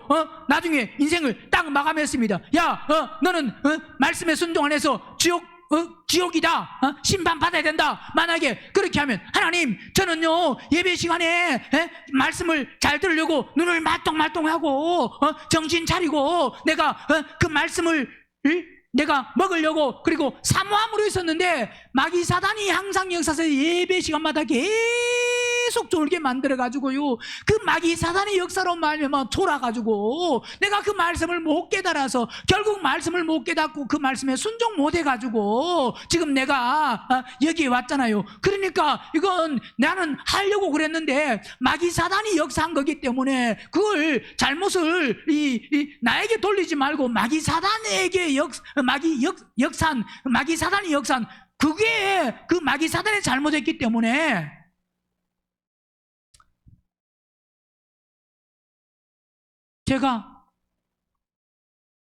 나중에 인생을 딱 마감했습니다. 야, 너는 말씀에 순종 안 해서 지옥이다. 심판 받아야 된다. 만약에 그렇게 하면 하나님, 저는요 예배 시간에 말씀을 잘 들으려고 눈을 말똥말똥하고 정신 차리고 내가 그 말씀을 내가 먹으려고 그리고 사모함으로 있었는데 마귀 사단이 항상 역사에서 예배 시간마다 계속 졸게 만들어가지고요, 그 마귀 사단의 역사로 말미암아 졸아가지고 내가 그 말씀을 못 깨달아서 결국 말씀을 못 깨닫고 그 말씀에 순종 못 해가지고 지금 내가 여기에 왔잖아요. 그러니까 이건 나는 하려고 그랬는데 마귀 사단이 역사한 거기 때문에 그걸 잘못을 나에게 돌리지 말고 마귀 사단에게 마귀 사단이 역사한 그게 그 마귀 사단이 잘못했기 때문에 제가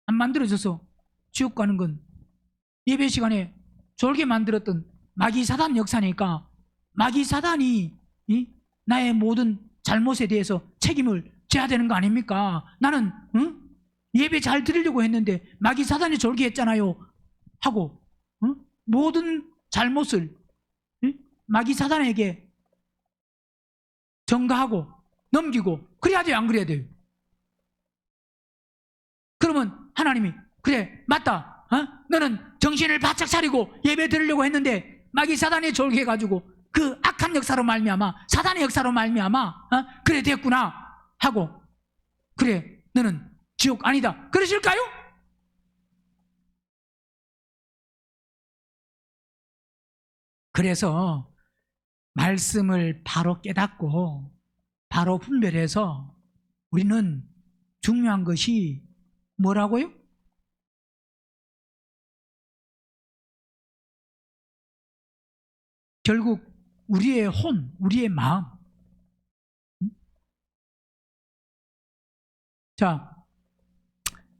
안 만들어져서 지옥 가는 건 예배 시간에 졸게 만들었던 마귀 사단 역사니까 마귀 사단이 나의 모든 잘못에 대해서 책임을 져야 되는 거 아닙니까? 나는 예배 잘 드리려고 했는데 마귀 사단이 졸게 했잖아요 하고 모든 잘못을 마귀 사단에게 전가하고 넘기고 그래야 돼요, 안 그래야 돼요? 그러면 하나님이 그래 맞다, 너는 정신을 바짝 차리고 예배 드리려고 했는데 마귀 사단이 졸게 해가지고 그 악한 역사로 말미암아 사단의 역사로 말미암아 그래 됐구나 하고 그래 너는 지옥 아니다 그러실까요? 그래서 말씀을 바로 깨닫고 바로 분별해서 우리는 중요한 것이 뭐라고요? 결국 우리의 혼, 우리의 마음. 자,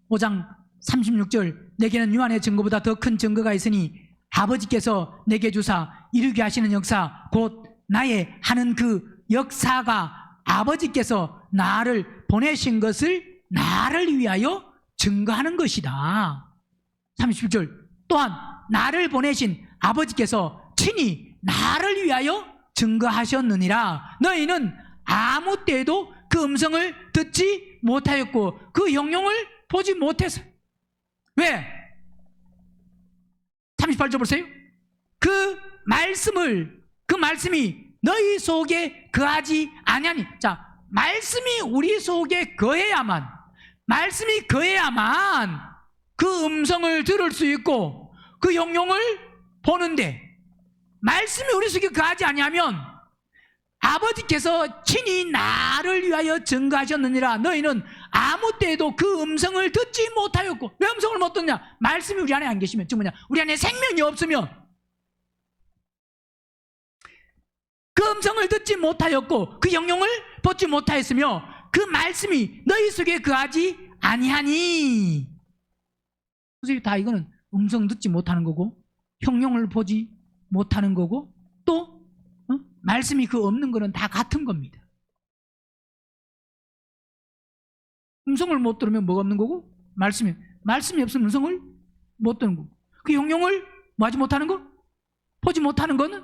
5장 36절, 내게는 유한의 증거보다 더 큰 증거가 있으니 아버지께서 내게 주사 이루게 하시는 역사, 곧 나의 하는 그 역사가 아버지께서 나를 보내신 것을 나를 위하여 증거하는 것이다. 37절, 또한 나를 보내신 아버지께서 친히 나를 위하여 증거하셨느니라. 너희는 아무 때에도 그 음성을 듣지 못하였고 그 형용을 보지 못해서. 왜? 38절 보세요. 그 말씀이 너희 속에 거하지 아니하니. 자, 말씀이 우리 속에 거해야만, 말씀이 거해야만 그 음성을 들을 수 있고 그 형용을 보는데, 말씀이 우리 속에 거하지 아니하면 아버지께서 친히 나를 위하여 증거하셨느니라. 너희는 아무 때에도 그 음성을 듣지 못하였고. 왜 음성을 못 듣냐? 말씀이 우리 안에 안 계시면, 즉 뭐냐, 우리 안에 생명이 없으면 그 음성을 듣지 못하였고 그 영용을 보지 못하였으며 그 말씀이 너희 속에 거하지 아니하니. 선생님, 다 이거는 음성 듣지 못하는 거고 형용을 보지 못하는 거고 또 말씀이 그 없는 거는 다 같은 겁니다. 음성을 못 들으면 뭐가 없는 거고, 말씀이 없으면 음성을 못 듣는 거고, 그 형용을 뭐 하지 못하는 거? 보지 못하는 거는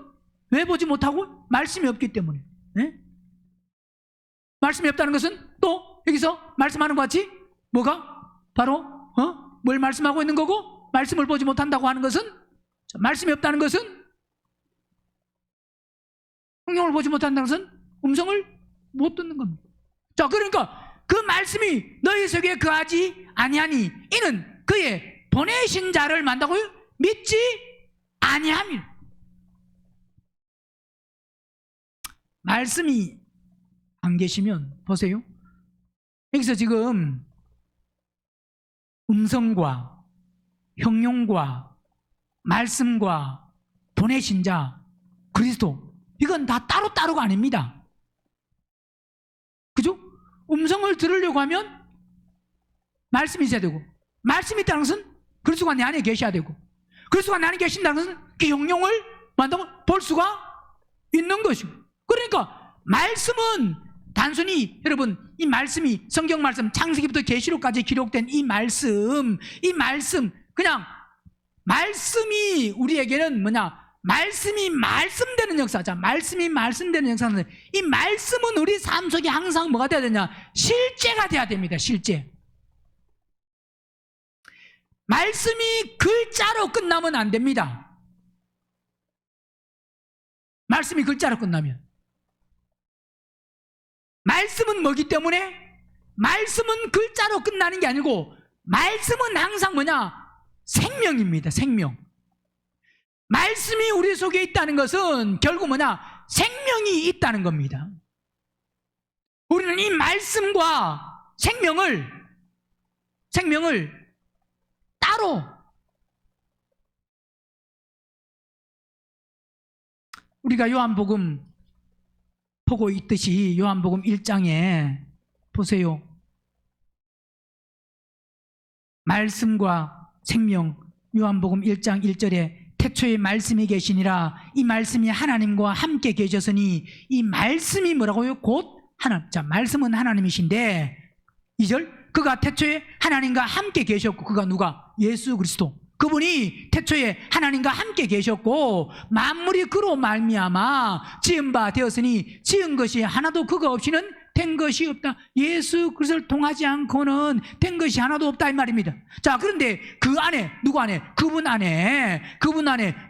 왜 보지 못하고? 말씀이 없기 때문에. 네? 말씀이 없다는 것은 또 여기서 말씀하는 것 같이 뭐가? 바로 뭘 말씀하고 있는 거고, 말씀을 보지 못한다고 하는 것은, 말씀이 없다는 것은, 성령을 보지 못한다는 것은 음성을 못 듣는 겁니다. 자, 그러니까 그 말씀이 너희 속에 거하지 아니하니 이는 그의 보내신 자를 만다고요? 믿지 아니함이라. 말씀이 안 계시면 보세요. 여기서 지금 음성과 형용과 말씀과 보내신 자 그리스도, 이건 다 따로따로가 아닙니다. 그죠? 음성을 들으려고 하면 말씀이 있어야 되고, 말씀이 있다는 것은 그리스도가 내 안에 계셔야 되고, 그리스도가 내 안에 계신다는 것은 그 형용을 만나면 볼 수가 있는 것이고. 그러니까 말씀은 단순히 여러분, 이 말씀이 성경 말씀 창세기부터 계시록까지 기록된 이 말씀 그냥 말씀이 우리에게는 뭐냐, 말씀이 말씀되는 역사. 자, 말씀이 말씀되는 역사는 이 말씀은 우리 삶 속에 항상 뭐가 돼야 되냐, 실제가 돼야 됩니다. 실제. 말씀이 글자로 끝나면 안 됩니다. 말씀이 글자로 끝나면, 말씀은 뭐기 때문에, 말씀은 글자로 끝나는 게 아니고 말씀은 항상 뭐냐, 생명입니다. 생명. 말씀이 우리 속에 있다는 것은 결국 뭐냐, 생명이 있다는 겁니다. 우리는 이 말씀과 생명을 따로, 우리가 요한복음 보고 있듯이 요한복음 1장에 보세요. 말씀과 생명, 요한복음 1장 1절에 태초에 말씀이 계시니라, 이 말씀이 하나님과 함께 계셨으니, 이 말씀이 뭐라고요? 곧 하나님. 자, 말씀은 하나님이신데 2절, 그가 태초에 하나님과 함께 계셨고, 그가 누가? 예수 그리스도. 그분이 태초에 하나님과 함께 계셨고 만물이 그로 말미암아 지은 바 되었으니 지은 것이 하나도 그거 없이는 된 것이 없다. 예수 그리스도를 통하지 않고는 된 것이 하나도 없다 이 말입니다. 자, 그런데 그 안에, 누구 안에? 그분 안에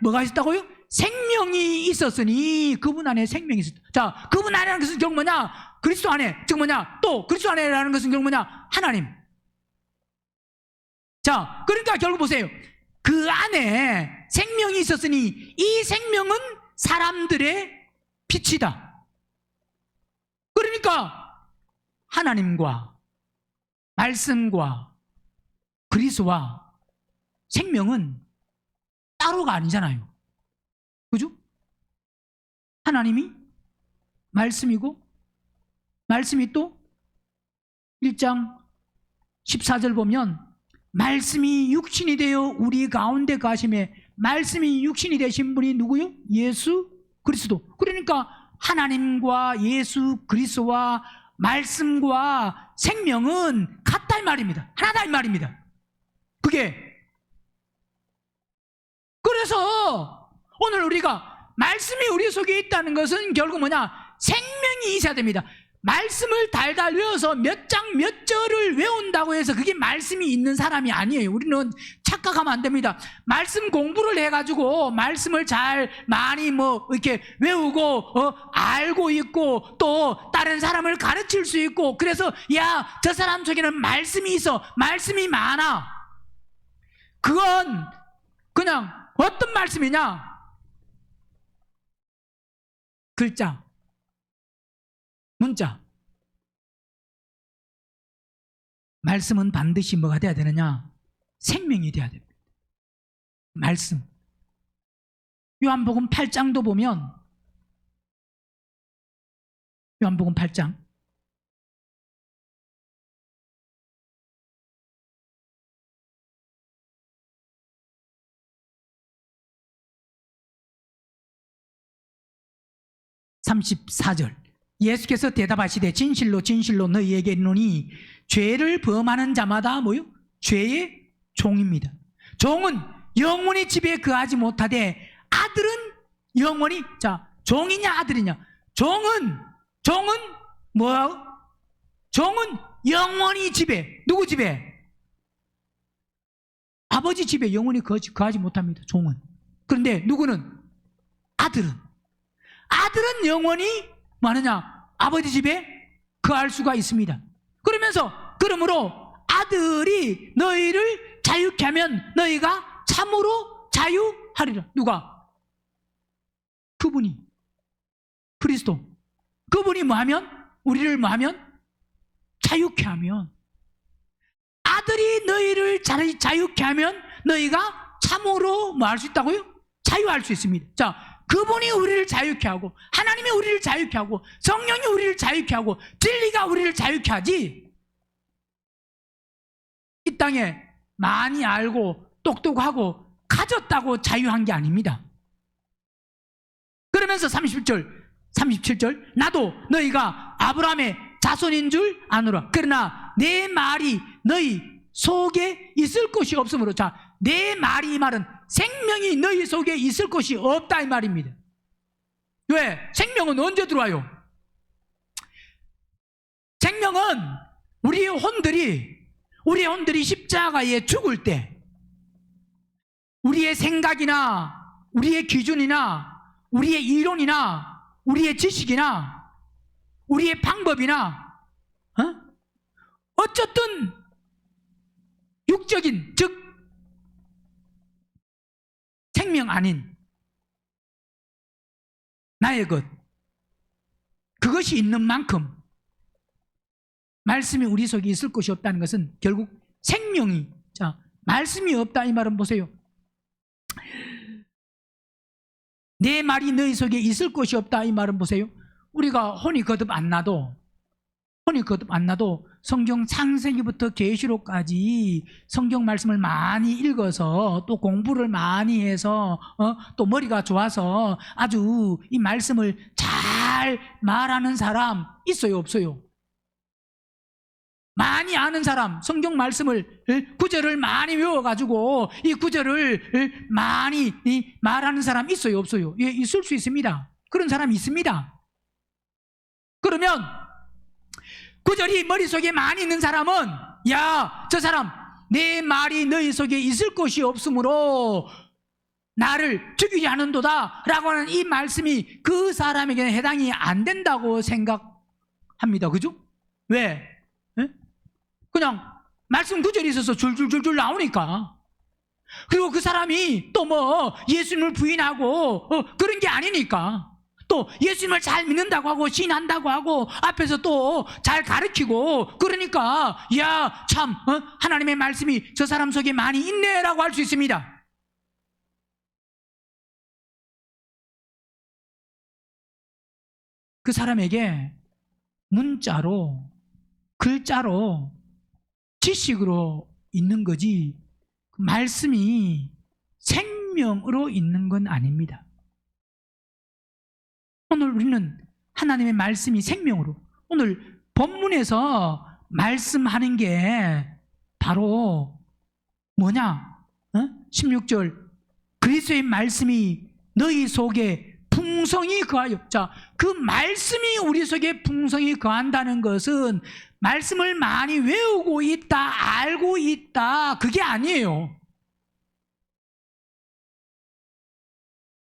뭐가 있었다고요? 생명이 있었으니 그분 안에 생명이 있었다. 자, 그분 안에라는 것은 결국 뭐냐? 그리스도 안에, 즉 뭐냐? 또 그리스도 안에라는 것은 결국 뭐냐? 하나님. 자, 그러니까 결국 보세요. 그 안에 생명이 있었으니 이 생명은 사람들의 빛이다. 그러니까 하나님과 말씀과 그리스도와 생명은 따로가 아니잖아요. 그죠? 하나님이 말씀이고, 말씀이 또 1장 14절 보면 말씀이 육신이 되어 우리 가운데 가심에, 말씀이 육신이 되신 분이 누구요? 예수 그리스도. 그러니까 하나님과 예수 그리스도와 말씀과 생명은 같다 이 말입니다. 하나다 이 말입니다. 그게, 그래서 오늘 우리가 말씀이 우리 속에 있다는 것은 결국 뭐냐? 생명이 있어야 됩니다. 말씀을 달달 외워서 몇 장 몇 절을 외운다고 해서 그게 말씀이 있는 사람이 아니에요. 우리는 착각하면 안 됩니다. 말씀 공부를 해가지고 말씀을 잘 많이 이렇게 외우고 알고 있고 또 다른 사람을 가르칠 수 있고, 그래서 야, 저 사람 속에는 말씀이 있어, 말씀이 많아. 그건 그냥 어떤 말씀이냐? 글자, 문자. 말씀은 반드시 뭐가 돼야 되느냐? 생명이 돼야 됩니다. 말씀. 요한복음 8장도 보면, 요한복음 8장 34절, 예수께서 대답하시되 진실로 진실로 너희에게 이르노니 죄를 범하는 자마다 뭐요? 죄의 종입니다. 종은 영원히 집에 거하지 못하되 아들은 영원히. 자, 종이냐 아들이냐? 종은 뭐야? 종은 영원히 집에, 누구 집에? 아버지 집에 영원히 거하지 못합니다. 종은. 그런데 누구는? 아들은 영원히 뭐 하느냐? 아버지 집에 거할 수가 있습니다. 그러므로 아들이 너희를 자유케 하면 너희가 참으로 자유하리라. 누가? 그분이, 그리스도. 그분이 뭐하면? 우리를 뭐하면? 자유케 하면. 아들이 너희를 자유케 하면 너희가 참으로 뭐 할 수 있다고요? 자유할 수 있습니다. 자, 그분이 우리를 자유케 하고, 하나님이 우리를 자유케 하고, 성령이 우리를 자유케 하고, 진리가 우리를 자유케 하지, 이 땅에 많이 알고 똑똑하고 가졌다고 자유한 게 아닙니다. 그러면서 37절 나도 너희가 아브라함의 자손인 줄 아노라. 그러나 내 말이 너희 속에 있을 것이 없으므로. 자, 내 말이, 이 말은 생명이 너희 속에 있을 것이 없다 이 말입니다. 왜? 생명은 언제 들어와요? 생명은 우리의 혼들이 십자가에 죽을 때 우리의 생각이나 우리의 기준이나 우리의 이론이나 우리의 지식이나 우리의 방법이나 어쨌든 육적인, 즉 생명 아닌 나의 것, 그것이 있는 만큼 말씀이 우리 속에 있을 것이 없다는 것은 결국 생명이, 자, 말씀이 없다 이 말은 보세요. 내 말이 너희 속에 있을 것이 없다 이 말은 보세요. 우리가 혼이 거듭 안 나도 성경 창세기부터 계시록까지 성경 말씀을 많이 읽어서 또 공부를 많이 해서 또 머리가 좋아서 아주 이 말씀을 잘 말하는 사람 있어요, 없어요? 많이 아는 사람, 성경 말씀을, 구절을 많이 외워가지고 이 구절을 많이 말하는 사람 있어요, 없어요? 예, 있을 수 있습니다. 그런 사람이 있습니다. 그러면 구절이 머릿속에 많이 있는 사람은, 야, 저 사람 내 말이 너희 속에 있을 것이 없으므로 나를 죽이지 않은도다 라고 하는 이 말씀이 그 사람에게는 해당이 안 된다고 생각합니다. 그죠? 왜? 그냥 말씀 구절이 있어서 줄줄줄줄 나오니까. 그리고 그 사람이 또 뭐 예수님을 부인하고 그런 게 아니니까, 또 예수님을 잘 믿는다고 하고 신한다고 하고 앞에서 또 잘 가르치고 그러니까, 야, 참 하나님의 말씀이 저 사람 속에 많이 있네라고 할 수 있습니다. 그 사람에게 문자로, 글자로, 지식으로 있는 거지 말씀이 생명으로 있는 건 아닙니다. 오늘 우리는 하나님의 말씀이 생명으로, 오늘 본문에서 말씀하는 게 바로 뭐냐? 16절 그리스도의 말씀이 너희 속에 풍성히 거하여. 자, 그 말씀이 우리 속에 풍성히 거한다는 것은 말씀을 많이 외우고 있다, 알고 있다, 그게 아니에요.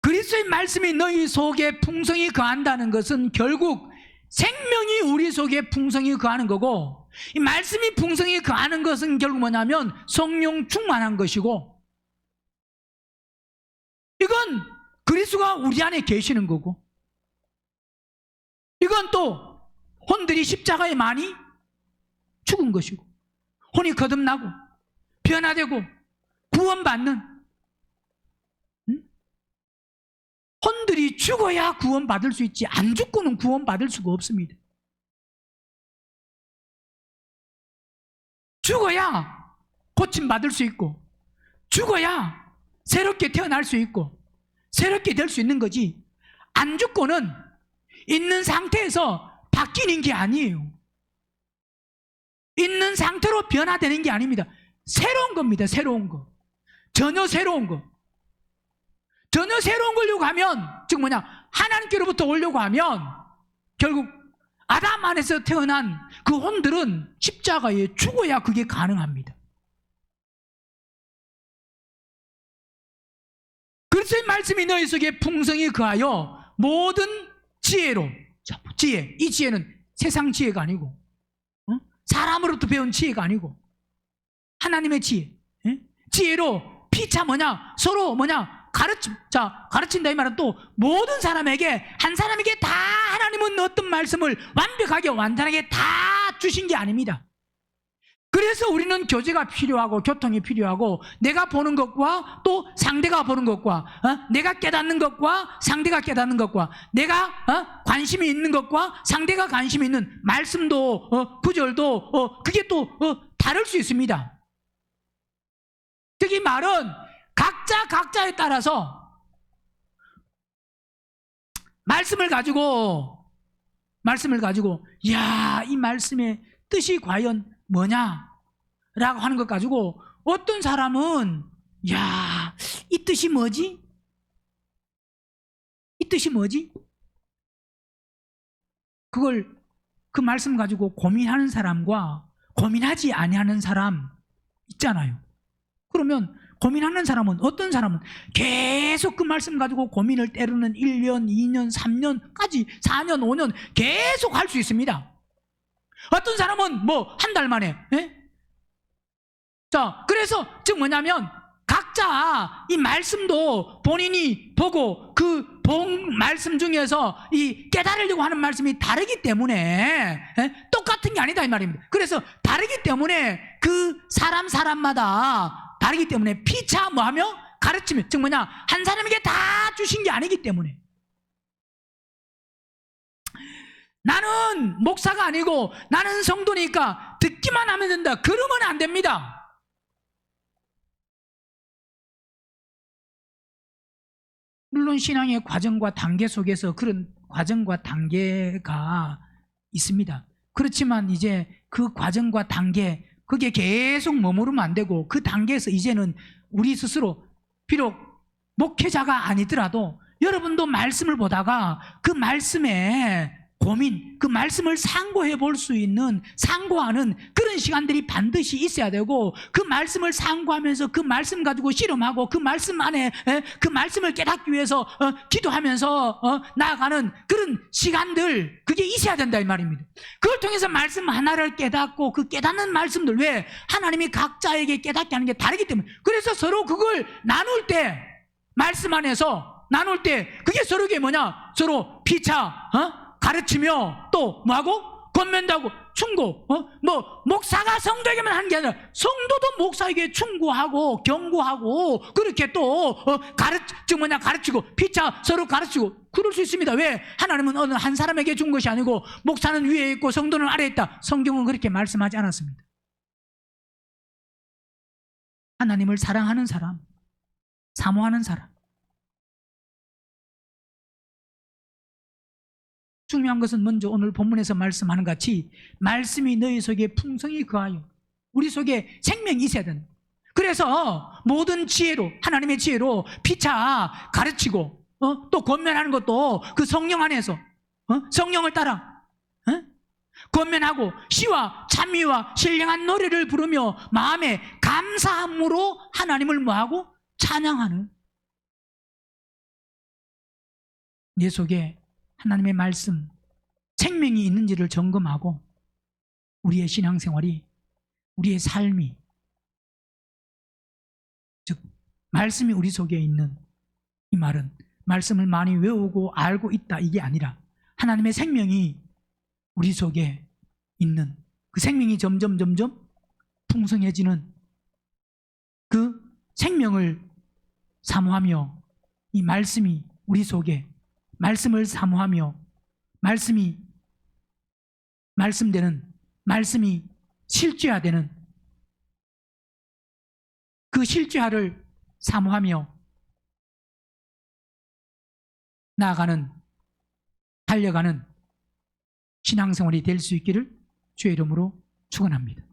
그리스도의 말씀이 너희 속에 풍성히 거한다는 것은 결국 생명이 우리 속에 풍성히 거하는 거고, 이 말씀이 풍성히 거하는 것은 결국 뭐냐면 성령 충만한 것이고, 이건 그리스도가 우리 안에 계시는 거고, 이건 또 혼들이 십자가에 많이 죽은 것이고, 혼이 거듭나고 변화되고 구원받는, 혼들이 죽어야 구원받을 수 있지 안 죽고는 구원받을 수가 없습니다. 죽어야 고침받을 수 있고, 죽어야 새롭게 태어날 수 있고 새롭게 될 수 있는 거지, 안 죽고는 있는 상태에서 바뀌는 게 아니에요. 있는 상태로 변화되는 게 아닙니다. 새로운 겁니다. 새로운 거. 전혀 새로운 거. 전혀 새로운 걸로 가면, 즉 뭐냐, 하나님께로부터 오려고 하면 결국 아담 안에서 태어난 그 혼들은 십자가에 죽어야 그게 가능합니다. 그리스도의 말씀이 너희 속에 풍성히 거하여 모든 지혜로, 지혜, 이 지혜는 세상 지혜가 아니고 사람으로부터 배운 지혜가 아니고 하나님의 지혜. 지혜로 피차 뭐냐? 서로 뭐냐? 가르친다 이 말은 또 모든 사람에게 한 사람에게 다 하나님은 어떤 말씀을 완벽하게 완전하게 다 주신 게 아닙니다. 그래서 우리는 교제가 필요하고 교통이 필요하고 내가 보는 것과 또 상대가 보는 것과 내가 깨닫는 것과 상대가 깨닫는 것과 내가 관심이 있는 것과 상대가 관심이 있는 말씀도 구절도 그게 또 다를 수 있습니다. 이 말은 각자에 따라서 말씀을 가지고 야, 이 말씀의 뜻이 과연 뭐냐? 라고 하는 것 가지고 어떤 사람은 야, 이 뜻이 뭐지? 이 뜻이 뭐지? 그걸 그 말씀 가지고 고민하는 사람과 고민하지 아니하는 사람 있잖아요. 그러면 고민하는 사람은 어떤 사람은 계속 그 말씀 가지고 고민을 때로는 1년, 2년, 3년까지 4년, 5년 계속 할 수 있습니다. 어떤 사람은 뭐 한 달 만에. 자, 그래서 즉 뭐냐면 각자 이 말씀도 본인이 보고 그 본 말씀 중에서 이 깨달으려고 하는 말씀이 다르기 때문에 똑같은 게 아니다 이 말입니다. 그래서 다르기 때문에 그 사람마다 다르기 때문에 피차 뭐하며 가르치며 즉 뭐냐 한 사람에게 다 주신 게 아니기 때문에 나는 목사가 아니고 나는 성도니까 듣기만 하면 된다. 그러면 안 됩니다. 물론 신앙의 과정과 단계 속에서 그런 과정과 단계가 있습니다. 그렇지만 이제 그 과정과 단계 그게 계속 머무르면 안 되고 그 단계에서 이제는 우리 스스로 비록 목회자가 아니더라도 여러분도 말씀을 보다가 그 말씀에 고민, 그 말씀을 상고해 볼 수 있는 상고하는 그런 시간들이 반드시 있어야 되고 그 말씀을 상고하면서 그 말씀 가지고 실험하고 그 말씀 안에 그 말씀을 깨닫기 위해서 기도하면서 나아가는 그런 시간들 그게 있어야 된다 이 말입니다. 그걸 통해서 말씀 하나를 깨닫고 그 깨닫는 말씀들 왜 하나님이 각자에게 깨닫게 하는 게 다르기 때문에 그래서 서로 그걸 나눌 때 말씀 안에서 나눌 때 그게 서로에게 뭐냐 서로 피차 가르치며 또 뭐하고 권면하고 충고 뭐 목사가 성도에게만 하는 게 아니라 성도도 목사에게 충고하고 경고하고 그렇게 또 가르치고 피차 서로 가르치고 그럴 수 있습니다. 왜? 하나님은 어느 한 사람에게 준 것이 아니고 목사는 위에 있고 성도는 아래에 있다. 성경은 그렇게 말씀하지 않았습니다. 하나님을 사랑하는 사람, 사모하는 사람 중요한 것은 먼저 오늘 본문에서 말씀하는 같이 말씀이 너희 속에 풍성히 거하여 우리 속에 생명이 있어야 된다. 그래서 모든 지혜로 하나님의 지혜로 피차 가르치고 또 권면하는 것도 그 성령 안에서 성령을 따라 권면하고 시와 찬미와 신령한 노래를 부르며 마음에 감사함으로 하나님을 뭐하고 찬양하는 내 속에 하나님의 말씀, 생명이 있는지를 점검하고 우리의 신앙생활이, 우리의 삶이 즉 말씀이 우리 속에 있는 이 말은 말씀을 많이 외우고 알고 있다 이게 아니라 하나님의 생명이 우리 속에 있는 그 생명이 점점 풍성해지는 그 생명을 사모하며 이 말씀이 우리 속에 말씀을 사모하며 말씀되는 말씀이 실제화되는 그 실제화를 사모하며 나아가는 달려가는 신앙생활이 될 수 있기를 주의 이름으로 축원합니다.